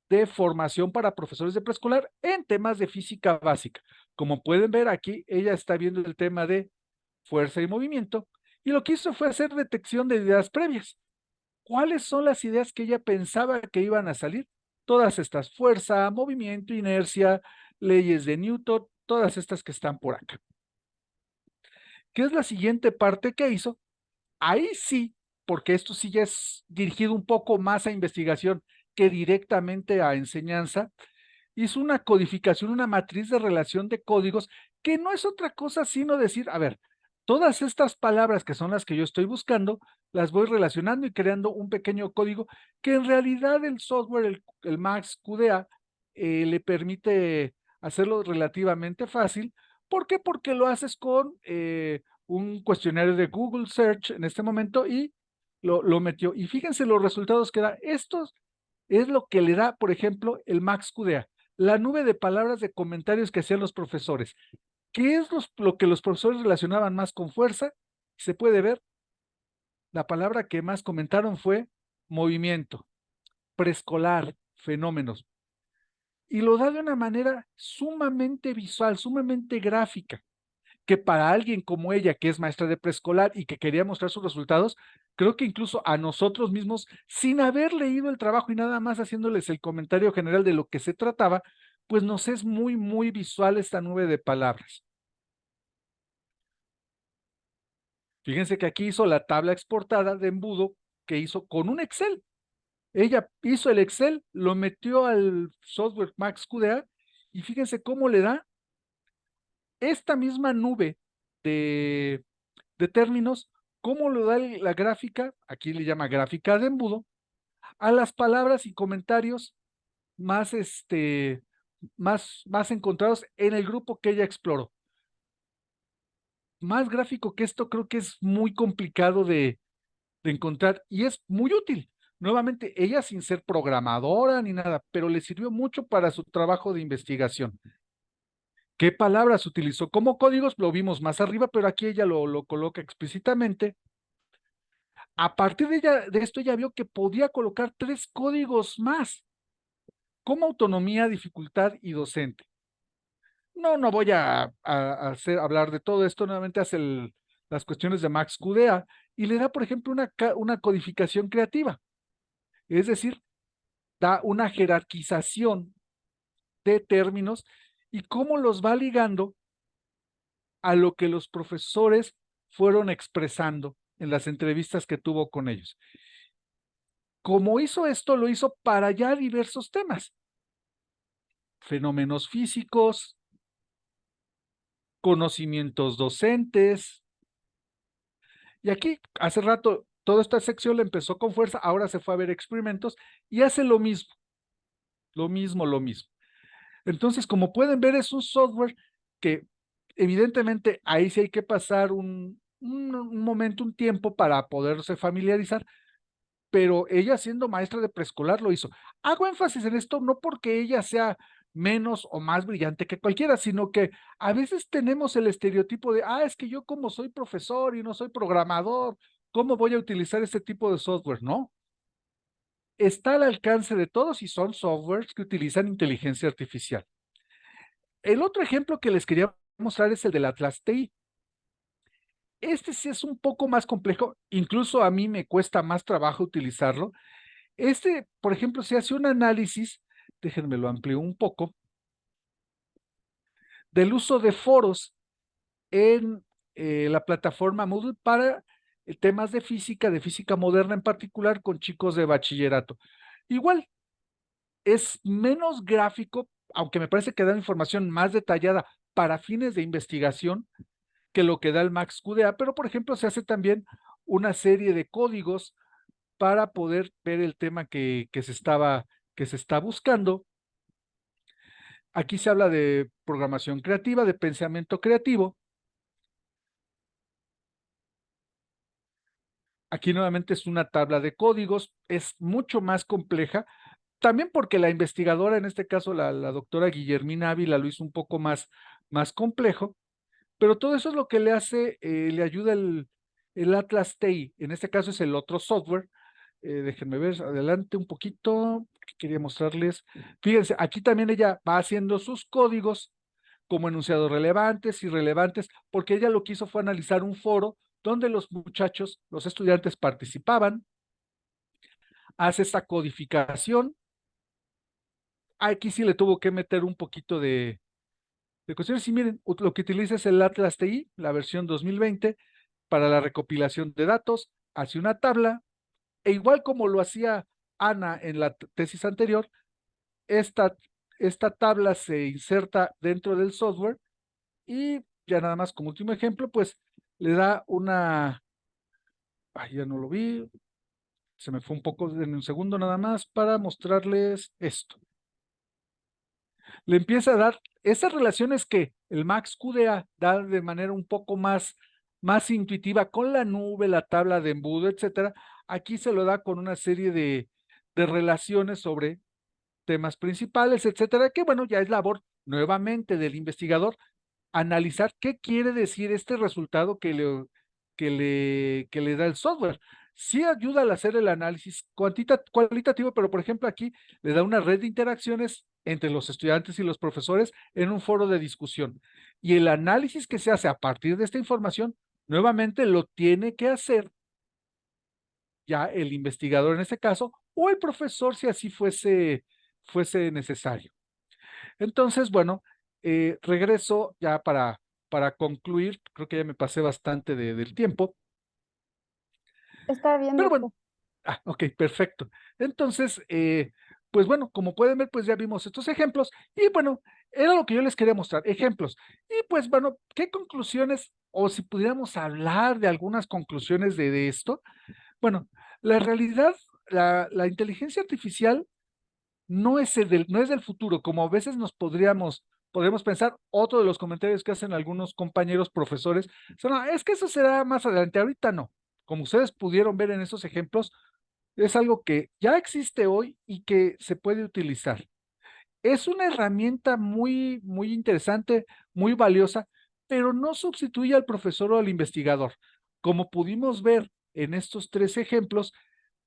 Speaker 2: de formación para profesores de preescolar en temas de física básica. Como pueden ver aquí, ella está viendo el tema de fuerza y movimiento y lo que hizo fue hacer detección de ideas previas. ¿Cuáles son las ideas que ella pensaba que iban a salir? Todas estas, fuerza, movimiento, inercia, leyes de Newton, todas estas que están por acá. ¿Qué es la siguiente parte que hizo? Ahí sí, porque esto sí ya es dirigido un poco más a investigación que directamente a enseñanza, hizo una codificación, una matriz de relación de códigos, que no es otra cosa sino decir, a ver, todas estas palabras que son las que yo estoy buscando, las voy relacionando y creando un pequeño código que en realidad el software, el Max QDA, le permite hacerlo relativamente fácil. ¿Por qué? Porque lo haces con un cuestionario de Google Search en este momento y lo metió. Y fíjense los resultados que da. Esto es lo que le da, por ejemplo, el Max QDA, la nube de palabras de comentarios que hacían los profesores. ¿Qué es lo que los profesores relacionaban más con fuerza? Se puede ver, la palabra que más comentaron fue movimiento, preescolar, fenómenos. Y lo da de una manera sumamente visual, sumamente gráfica, que para alguien como ella, que es maestra de preescolar y que quería mostrar sus resultados, creo que incluso a nosotros mismos, sin haber leído el trabajo y nada más haciéndoles el comentario general de lo que se trataba, pues nos es muy, muy visual esta nube de palabras. Fíjense que aquí hizo la tabla exportada de embudo que hizo con un Excel. Ella hizo el Excel, lo metió al software Max QDA y fíjense cómo le da esta misma nube de, términos, cómo le da la gráfica, aquí le llama gráfica de embudo, a las palabras y comentarios más, más encontrados en el grupo que ella exploró. Más gráfico que esto creo que es muy complicado de encontrar y es muy útil. Nuevamente, ella sin ser programadora ni nada, pero le sirvió mucho para su trabajo de investigación. ¿Qué palabras utilizó como códigos? Lo vimos más arriba, pero aquí ella lo coloca explícitamente. A partir de esto, ella vio que podía colocar 3 códigos más, como autonomía, dificultad y docente. No voy a hablar de todo esto, nuevamente hace las cuestiones de Max QDA y le da, por ejemplo, una codificación creativa. Es decir, da una jerarquización de términos y cómo los va ligando a lo que los profesores fueron expresando en las entrevistas que tuvo con ellos. Como hizo esto, lo hizo para ya diversos temas. Fenómenos físicos, conocimientos docentes. Y aquí, hace rato, toda esta sección le empezó con fuerza, ahora se fue a ver experimentos y hace lo mismo, lo mismo, lo mismo. Entonces, como pueden ver, es un software que evidentemente ahí sí hay que pasar un momento, un tiempo para poderse familiarizar, pero ella siendo maestra de preescolar lo hizo. Hago énfasis en esto no porque ella sea menos o más brillante que cualquiera, sino que a veces tenemos el estereotipo de, es que yo como soy profesor y no soy programador, ¿cómo voy a utilizar este tipo de software? No, está al alcance de todos y son softwares que utilizan inteligencia artificial. El otro ejemplo que les quería mostrar es el del Atlas TI. Este sí es un poco más complejo, incluso a mí me cuesta más trabajo utilizarlo. Por ejemplo, se hace un análisis, déjenme lo amplío un poco, del uso de foros en la plataforma Moodle para temas de física moderna en particular, con chicos de bachillerato. Igual, es menos gráfico, aunque me parece que da información más detallada para fines de investigación que lo que da el Max QDA, pero por ejemplo se hace también una serie de códigos para poder ver el tema que se está buscando. Aquí se habla de programación creativa, de pensamiento creativo. Aquí nuevamente es una tabla de códigos, es mucho más compleja, también porque la investigadora, en este caso la doctora Guillermina Ávila, lo hizo un poco más complejo, pero todo eso es lo que le hace, le ayuda el Atlas TI, en este caso es el otro software. Déjenme ver adelante un poquito, que quería mostrarles. Fíjense, aquí también ella va haciendo sus códigos como enunciados relevantes, irrelevantes, porque ella lo que hizo fue analizar un foro donde los muchachos, los estudiantes participaban, hace esta codificación. Aquí sí le tuvo que meter un poquito de cuestiones. Y miren, lo que utiliza es el Atlas TI, la versión 2020, para la recopilación de datos, hace una tabla, e igual como lo hacía Ana en la tesis anterior, esta esta tabla se inserta dentro del software y ya nada más como último ejemplo, pues le da una, ay, ya no lo vi, se me fue un poco en un segundo nada más para mostrarles esto. Le empieza a dar esas relaciones que el Max QDA da de manera un poco más intuitiva con la nube, la tabla de embudo, etcétera. Aquí se lo da con una serie de relaciones sobre temas principales, etcétera, que bueno, ya es labor nuevamente del investigador analizar qué quiere decir este resultado que le da el software. Sí ayuda al hacer el análisis cualitativo, pero por ejemplo aquí le da una red de interacciones entre los estudiantes y los profesores en un foro de discusión. Y el análisis que se hace a partir de esta información, nuevamente lo tiene que hacer ya el investigador en este caso, o el profesor si así fuese necesario. Entonces, bueno, regreso ya para concluir, creo que ya me pasé bastante del tiempo,
Speaker 1: Está bien,
Speaker 2: pero bueno,
Speaker 1: doctor.
Speaker 2: ok, perfecto. Entonces, pues bueno, como pueden ver, pues ya vimos estos ejemplos y bueno, era lo que yo les quería mostrar, ejemplos. Y pues bueno, ¿qué conclusiones o si pudiéramos hablar de algunas conclusiones de esto? Bueno, la realidad, la inteligencia artificial no es del futuro, como a veces podríamos pensar, otro de los comentarios que hacen algunos compañeros profesores, son, "Ah, es que eso será más adelante, ahorita no". Como ustedes pudieron ver en esos ejemplos, es algo que ya existe hoy y que se puede utilizar. Es una herramienta muy interesante, muy valiosa, pero no sustituye al profesor o al investigador. Como pudimos ver en estos tres ejemplos,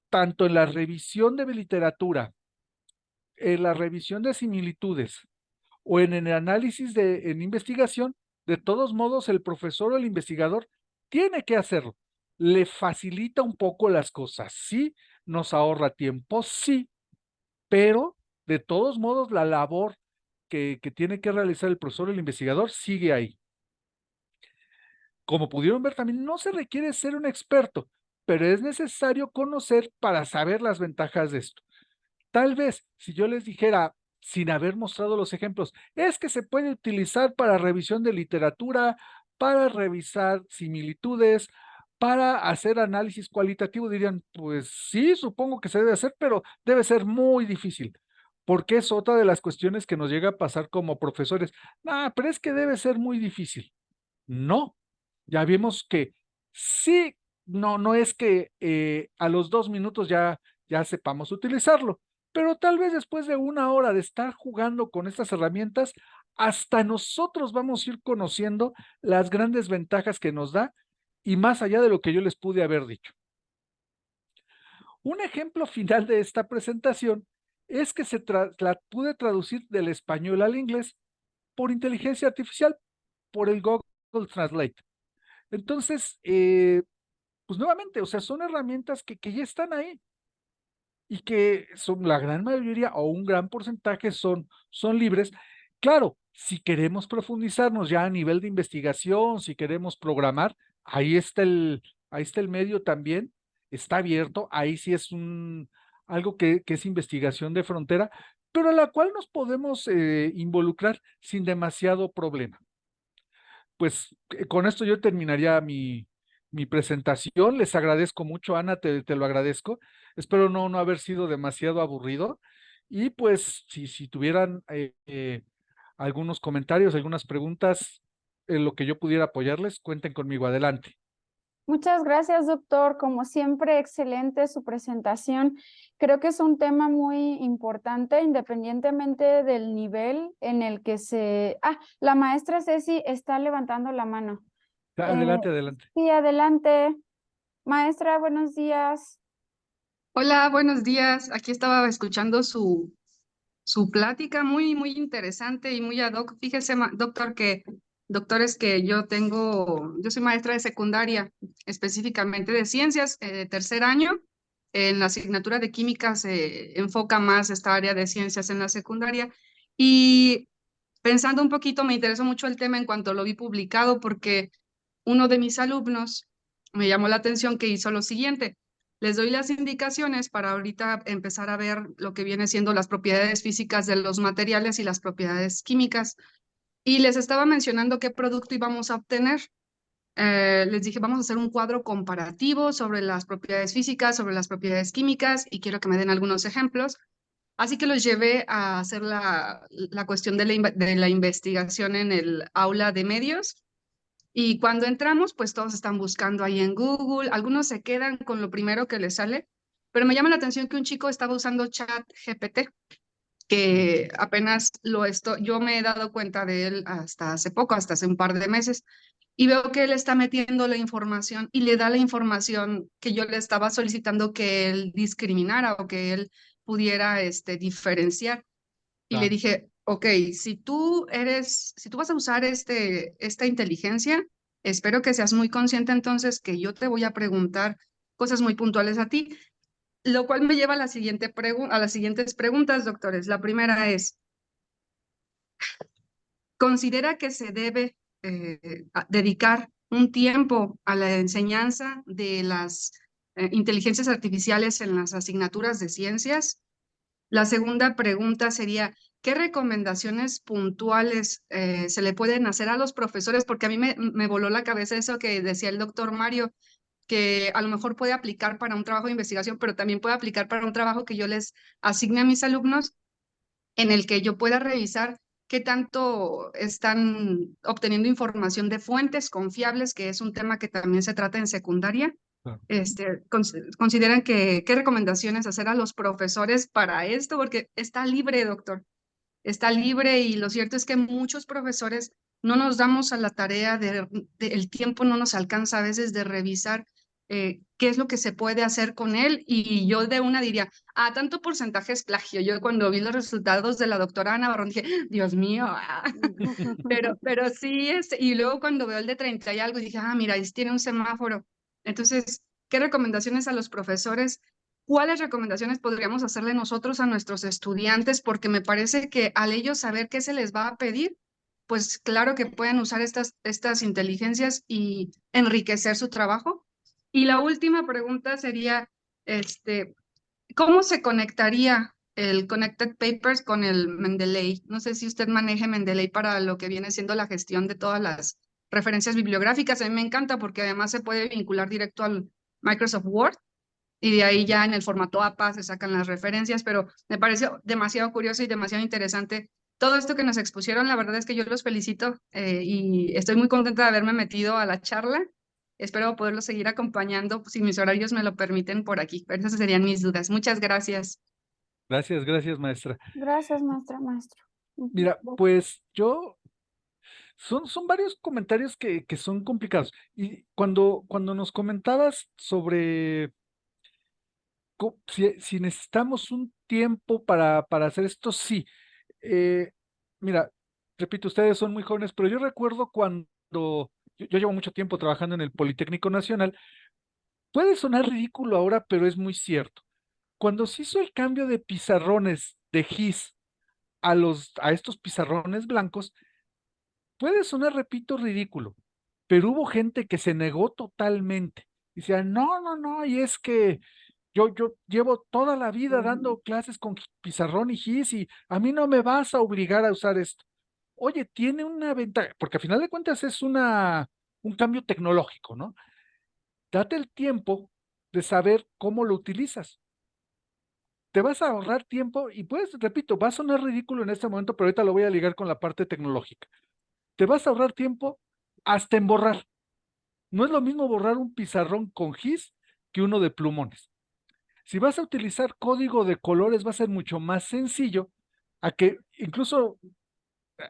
Speaker 2: tanto en la revisión de literatura, en la revisión de similitudes o en el análisis en investigación, de todos modos el profesor o el investigador tiene que hacerlo. Le facilita un poco las cosas, sí, nos ahorra tiempo, sí, pero de todos modos la labor que tiene que realizar el profesor o el investigador sigue ahí. Como pudieron ver también, no se requiere ser un experto, pero es necesario conocer para saber las ventajas de esto. Tal vez, si yo les dijera, sin haber mostrado los ejemplos, es que se puede utilizar para revisión de literatura, para revisar similitudes, para hacer análisis cualitativo, dirían, pues sí, supongo que se debe hacer, pero debe ser muy difícil, porque es otra de las cuestiones que nos llega a pasar como profesores. Ah, pero es que debe ser muy difícil. No, ya vimos que sí, no es que a los 2 minutos ya sepamos utilizarlo, pero tal vez después de una hora de estar jugando con estas herramientas, hasta nosotros vamos a ir conociendo las grandes ventajas que nos da y más allá de lo que yo les pude haber dicho. Un ejemplo final de esta presentación es que la pude traducir del español al inglés por inteligencia artificial, por el Google Translate. Entonces, pues nuevamente, o sea, son herramientas que ya están ahí y que son la gran mayoría o un gran porcentaje son libres. Claro, si queremos profundizarnos ya a nivel de investigación, si queremos programar, ahí está el medio también, está abierto, ahí sí es algo que es investigación de frontera, pero a la cual nos podemos involucrar sin demasiado problema. Pues con esto yo terminaría mi presentación. Les agradezco mucho, Ana, te lo agradezco. Espero no haber sido demasiado aburrido. Y pues si tuvieran algunos comentarios, algunas preguntas en lo que yo pudiera apoyarles, cuenten conmigo. Adelante.
Speaker 1: Muchas gracias, doctor. Como siempre, excelente su presentación. Creo que es un tema muy importante, independientemente del nivel en el que se... Ah, la maestra Ceci está levantando la mano. Eh,
Speaker 2: Adelante, adelante.
Speaker 1: sí, adelante. Maestra, buenos días.
Speaker 3: Hola, buenos días. Aquí estaba escuchando su plática muy interesante y muy ad hoc. Fíjese, doctor, doctores, que yo soy maestra de secundaria, específicamente de ciencias, tercer año. En la asignatura de química se enfoca más esta área de ciencias en la secundaria. Y pensando un poquito, me interesó mucho el tema en cuanto lo vi publicado, porque uno de mis alumnos me llamó la atención que hizo lo siguiente. Les doy las indicaciones para ahorita empezar a ver lo que viene siendo las propiedades físicas de los materiales y las propiedades químicas. Y les estaba mencionando qué producto íbamos a obtener. Les dije, vamos a hacer un cuadro comparativo sobre las propiedades físicas, sobre las propiedades químicas, y quiero que me den algunos ejemplos. Así que los llevé a hacer la cuestión de la investigación en el aula de medios. Y cuando entramos, pues todos están buscando ahí en Google, algunos se quedan con lo primero que les sale, pero me llama la atención que un chico estaba usando ChatGPT, que apenas yo me he dado cuenta de él hasta hace poco, hasta hace un par de meses, y veo que él está metiendo la información y le da la información que yo le estaba solicitando que él discriminara o que él pudiera diferenciar. Y le
Speaker 2: Claro.
Speaker 3: dije, ok, si tú vas a usar esta inteligencia, espero que seas muy consciente entonces que yo te voy a preguntar cosas muy puntuales a ti, lo cual me lleva a a las siguientes preguntas, doctores. La primera es, ¿considera que se debe dedicar un tiempo a la enseñanza de las inteligencias artificiales en las asignaturas de ciencias? La segunda pregunta sería, ¿qué recomendaciones puntuales se le pueden hacer a los profesores? Porque a mí me voló la cabeza eso que decía el doctor Mario, que a lo mejor puede aplicar para un trabajo de investigación, pero también puede aplicar para un trabajo que yo les asigne a mis alumnos, en el que yo pueda revisar qué tanto están obteniendo información de fuentes confiables, que es un tema que también se trata en secundaria.
Speaker 2: Claro.
Speaker 3: Consideran que qué recomendaciones hacer a los profesores para esto, porque está libre, doctor, está libre, y lo cierto es que muchos profesores no nos damos a la tarea el tiempo no nos alcanza a veces de revisar qué es lo que se puede hacer con él, y yo de una diría, tanto porcentaje es plagio. Yo cuando vi los resultados de la doctora Ana Barrón dije, Dios mío, pero sí, y luego cuando veo el de 30 y algo, dije, mira, ahí tiene un semáforo. Entonces, ¿qué recomendaciones a los profesores? ¿Cuáles recomendaciones podríamos hacerle nosotros a nuestros estudiantes? Porque me parece que al ellos saber qué se les va a pedir, pues claro que pueden usar estas inteligencias y enriquecer su trabajo. Y la última pregunta sería, ¿cómo se conectaría el Connected Papers con el Mendeley? No sé si usted maneje Mendeley para lo que viene siendo la gestión de todas las referencias bibliográficas. A mí me encanta porque además se puede vincular directo al Microsoft Word, y de ahí ya en el formato APA se sacan las referencias, pero me pareció demasiado curioso y demasiado interesante todo esto que nos expusieron. La verdad es que yo los felicito y estoy muy contenta de haberme metido a la charla. Espero poderlos seguir acompañando, si mis horarios me lo permiten, por aquí. Pero esas serían mis dudas. Muchas gracias.
Speaker 2: Gracias, gracias, maestra.
Speaker 1: Gracias, maestro.
Speaker 2: Mira, pues son varios comentarios que son complicados. Y cuando nos comentabas sobre si necesitamos un tiempo para hacer esto, sí. Mira, repito, ustedes son muy jóvenes, pero yo recuerdo cuando yo llevo mucho tiempo trabajando en el Politécnico Nacional. Puede sonar ridículo ahora, pero es muy cierto. Cuando se hizo el cambio de pizarrones de GIS a estos pizarrones blancos, puede sonar, repito, ridículo, pero hubo gente que se negó totalmente. Decía, no, no, no, y es que yo llevo toda la vida dando clases con pizarrón y GIS y a mí no me vas a obligar a usar esto. Oye, tiene una ventaja, porque a final de cuentas es un cambio tecnológico, ¿no? Date el tiempo de saber cómo lo utilizas. Te vas a ahorrar tiempo y pues, repito, va a sonar ridículo en este momento, pero ahorita lo voy a ligar con la parte tecnológica. Te vas a ahorrar tiempo hasta en borrar. No es lo mismo borrar un pizarrón con GIS que uno de plumones. Si vas a utilizar código de colores, va a ser mucho más sencillo a que incluso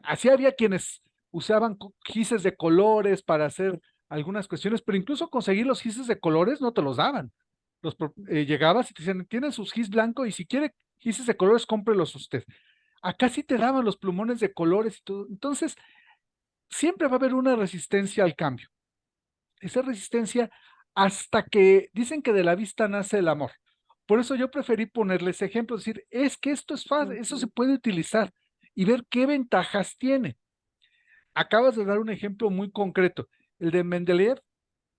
Speaker 2: así había quienes usaban gises de colores para hacer algunas cuestiones, pero incluso conseguir los gises de colores no te los daban. Llegabas y te decían, tienen sus gis blanco y si quiere gises de colores, cómprelos usted. Acá sí te daban los plumones de colores y todo. Entonces, siempre va a haber una resistencia al cambio. Esa resistencia hasta que dicen que de la vista nace el amor. Por eso yo preferí ponerles ejemplos, decir, es que esto es fácil, eso se puede utilizar y ver qué ventajas tiene. Acabas de dar un ejemplo muy concreto, el de Mendeleev.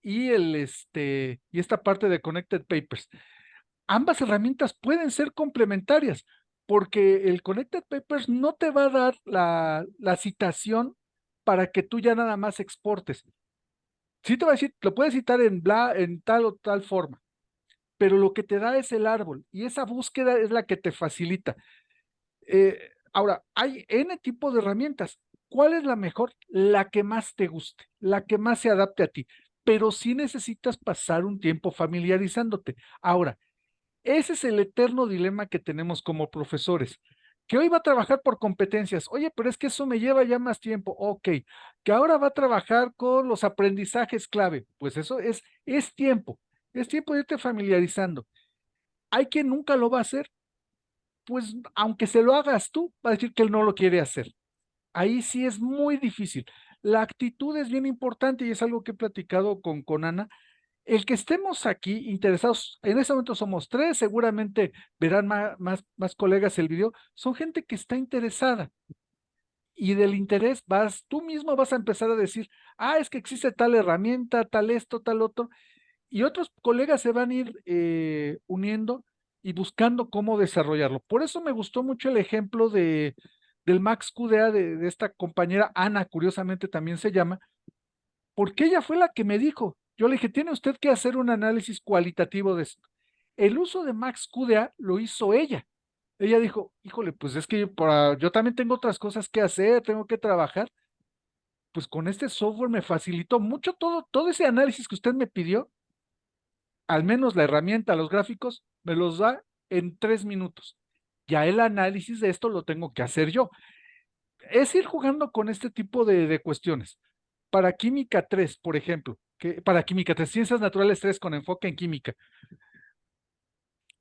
Speaker 2: y y esta parte de Connected Papers. Ambas herramientas pueden ser complementarias, porque el Connected Papers no te va a dar la citación para que tú ya nada más exportes. Sí te va a decir, lo puedes citar en tal o tal forma, pero lo que te da es el árbol, y esa búsqueda es la que te facilita. Ahora, hay N tipo de herramientas. ¿Cuál es la mejor? La que más te guste, la que más se adapte a ti, pero sí necesitas pasar un tiempo familiarizándote. Ahora, ese es el eterno dilema que tenemos como profesores, que hoy va a trabajar por competencias. Oye, pero es que eso me lleva ya más tiempo. Ok, que ahora va a trabajar con los aprendizajes clave. Pues eso es tiempo de irte familiarizando. Hay quien nunca lo va a hacer, pues aunque se lo hagas tú, va a decir que él no lo quiere hacer. Ahí sí es muy difícil. La actitud es bien importante y es algo que he platicado con Ana. El que estemos aquí interesados, en ese momento somos 3, seguramente verán más colegas el video, son gente que está interesada. Y del interés tú mismo vas a empezar a decir, es que existe tal herramienta, tal esto, tal otro, y otros colegas se van a ir uniendo y buscando cómo desarrollarlo. Por eso me gustó mucho el ejemplo del Max QDA de esta compañera Ana, curiosamente también se llama, porque ella fue la que me dijo. Yo le dije, tiene usted que hacer un análisis cualitativo de esto. El uso de Max QDA lo hizo ella. Ella dijo, híjole, pues es que yo también tengo otras cosas que hacer, tengo que trabajar. Pues con este software me facilitó mucho todo ese análisis que usted me pidió, al menos la herramienta, los gráficos, me los da en 3 minutos. Ya el análisis de esto lo tengo que hacer yo. Es ir jugando con este tipo de cuestiones. Para Química 3, por ejemplo, para Química 3, Ciencias Naturales 3 con enfoque en química.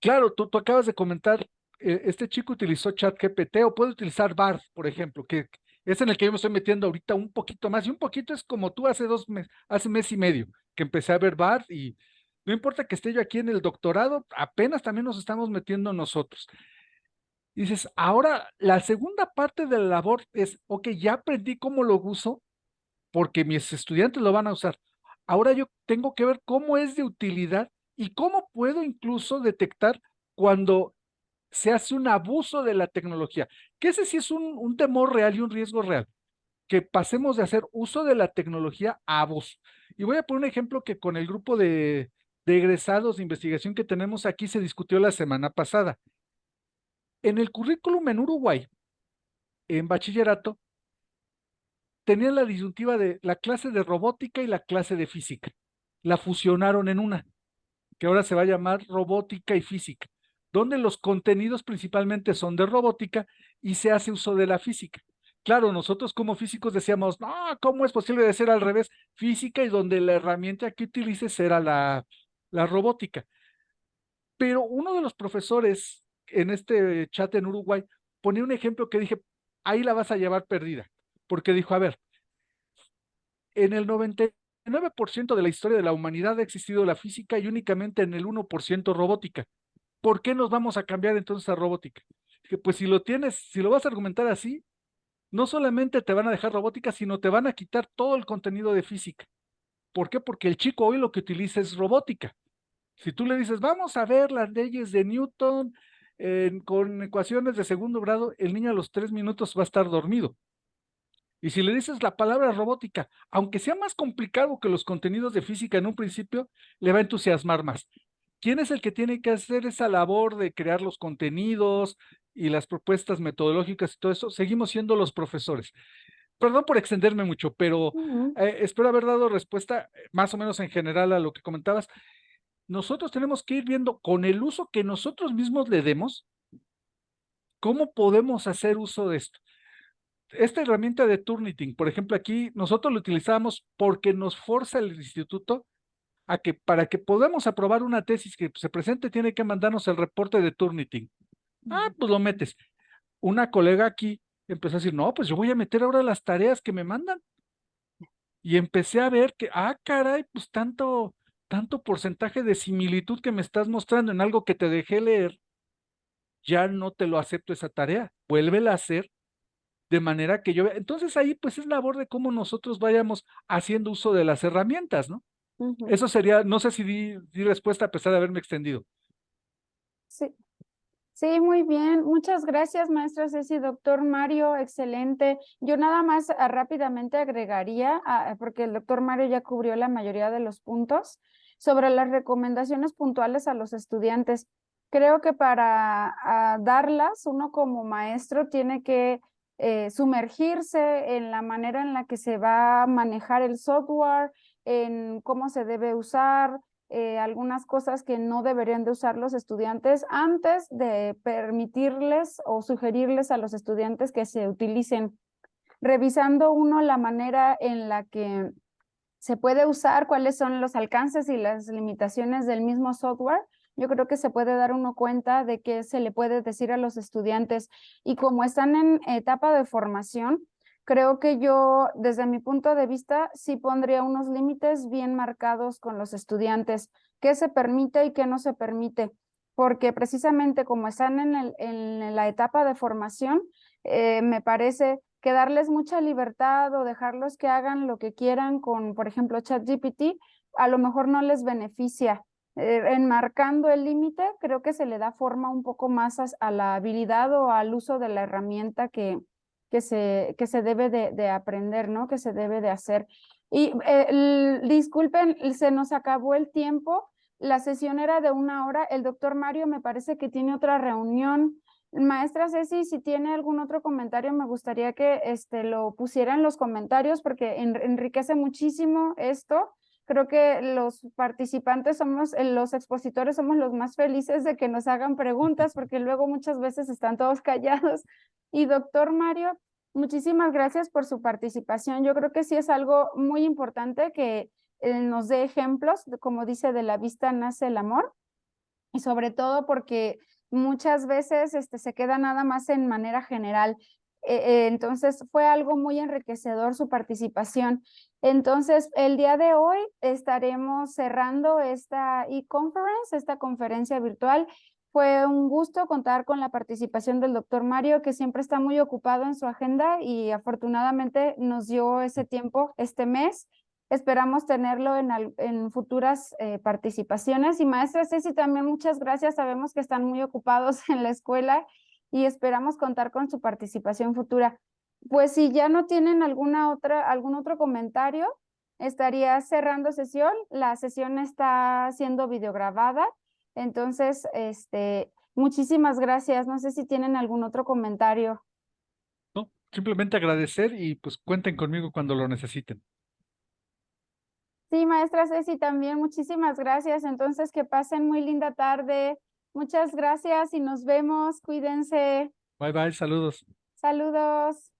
Speaker 2: Claro, tú acabas de comentar, este chico utilizó ChatGPT o puede utilizar Bard, por ejemplo, que es en el que yo me estoy metiendo ahorita un poquito más, y un poquito es como tú hace mes y medio, que empecé a ver Bard, y no importa que esté yo aquí en el doctorado, apenas también nos estamos metiendo nosotros. Dices, ahora la segunda parte de la labor es, ok, ya aprendí cómo lo uso, porque mis estudiantes lo van a usar. Ahora yo tengo que ver cómo es de utilidad y cómo puedo incluso detectar cuando se hace un abuso de la tecnología, que ese sí es un temor real y un riesgo real, que pasemos de hacer uso de la tecnología a abuso. Y voy a poner un ejemplo que con el grupo de egresados de investigación que tenemos aquí se discutió la semana pasada. En el currículum en Uruguay, en bachillerato, tenían la disyuntiva de la clase de robótica y la clase de física. La fusionaron en una, que ahora se va a llamar robótica y física, donde los contenidos principalmente son de robótica y se hace uso de la física. Claro, nosotros como físicos decíamos, no, ¿cómo es posible de ser al revés? Física, y donde la herramienta que utilices era la robótica. Pero uno de los profesores en este chat en Uruguay ponía un ejemplo que dije, ahí la vas a llevar perdida, porque dijo, a ver, en el 99% de la historia de la humanidad ha existido la física y únicamente en el 1% robótica. ¿Por qué nos vamos a cambiar entonces a robótica? Que pues si lo vas a argumentar así, no solamente te van a dejar robótica, sino te van a quitar todo el contenido de física. ¿Por qué? Porque el chico hoy lo que utiliza es robótica. Si tú le dices, vamos a ver las leyes de Newton con ecuaciones de segundo grado, el niño a los 3 minutos va a estar dormido. Y si le dices la palabra robótica, aunque sea más complicado que los contenidos de física en un principio, le va a entusiasmar más. ¿Quién es el que tiene que hacer esa labor de crear los contenidos y las propuestas metodológicas y todo eso? Seguimos siendo los profesores. Perdón por extenderme mucho, pero espero haber dado respuesta más o menos en general a lo que comentabas. Nosotros tenemos que ir viendo con el uso que nosotros mismos le demos, cómo podemos hacer uso de esto. Esta herramienta de Turnitin, por ejemplo, aquí nosotros lo utilizamos porque nos forza el instituto a que para que podamos aprobar una tesis que se presente, tiene que mandarnos el reporte de Turnitin. Pues lo metes. Una colega aquí empezó a decir, no, pues yo voy a meter ahora las tareas que me mandan. Y empecé a ver que, caray, pues tanto porcentaje de similitud que me estás mostrando en algo que te dejé leer, ya no te lo acepto esa tarea. Vuélvela a hacer de manera que yo vea. Entonces ahí pues es labor de cómo nosotros vayamos haciendo uso de las herramientas, ¿no?
Speaker 1: Ujú.
Speaker 2: Eso sería, no sé si di respuesta a pesar de haberme extendido.
Speaker 1: Sí. Sí, muy bien. Muchas gracias, maestra Ceci. Doctor Mario, excelente. Yo nada más rápidamente agregaría, porque el doctor Mario ya cubrió la mayoría de los puntos, sobre las recomendaciones puntuales a los estudiantes. Creo que para darlas, uno como maestro tiene que sumergirse en la manera en la que se va a manejar el software, en cómo se debe usar, algunas cosas que no deberían de usar los estudiantes antes de permitirles o sugerirles a los estudiantes que se utilicen, revisando uno la manera en la que se puede usar, cuáles son los alcances y las limitaciones del mismo software. Yo creo que se puede dar uno cuenta de qué se le puede decir a los estudiantes, y como están en etapa de formación, creo que yo, desde mi punto de vista, sí pondría unos límites bien marcados con los estudiantes, qué se permite y qué no se permite, porque precisamente como están en la etapa de formación, me parece que darles mucha libertad o dejarlos que hagan lo que quieran con, por ejemplo, ChatGPT, a lo mejor no les beneficia. Enmarcando el límite, creo que se le da forma un poco más a la habilidad o al uso de la herramienta que se debe de aprender, ¿no? Que se debe de hacer. Y disculpen, se nos acabó el tiempo. La sesión era de 1 hora. El doctor Mario me parece que tiene otra reunión. Maestra Ceci, si tiene algún otro comentario, me gustaría que lo pusiera en los comentarios, porque enriquece muchísimo esto. Creo que los participantes somos, los expositores somos los más felices de que nos hagan preguntas, porque luego muchas veces están todos callados. Y doctor Mario, muchísimas gracias por su participación. Yo creo que sí es algo muy importante que nos dé ejemplos, como dice, de la vista nace el amor, y sobre todo porque muchas veces se queda nada más en manera general. Entonces fue algo muy enriquecedor su participación. Entonces, el día de hoy estaremos cerrando esta e-conference, esta conferencia virtual. Fue un gusto contar con la participación del doctor Mario, que siempre está muy ocupado en su agenda y afortunadamente nos dio ese tiempo este mes. Esperamos tenerlo en futuras participaciones. Y maestra Ceci, también muchas gracias. Sabemos que están muy ocupados en la escuela y esperamos contar con su participación futura. Pues si ya no tienen algún otro comentario, estaría cerrando sesión. La sesión está siendo videograbada. Entonces, muchísimas gracias. No sé si tienen algún otro comentario.
Speaker 2: No, simplemente agradecer y pues cuenten conmigo cuando lo necesiten.
Speaker 1: Sí, maestra Ceci, también muchísimas gracias. Entonces, que pasen muy linda tarde. Muchas gracias y nos vemos. Cuídense.
Speaker 2: Bye bye, saludos.
Speaker 1: Saludos.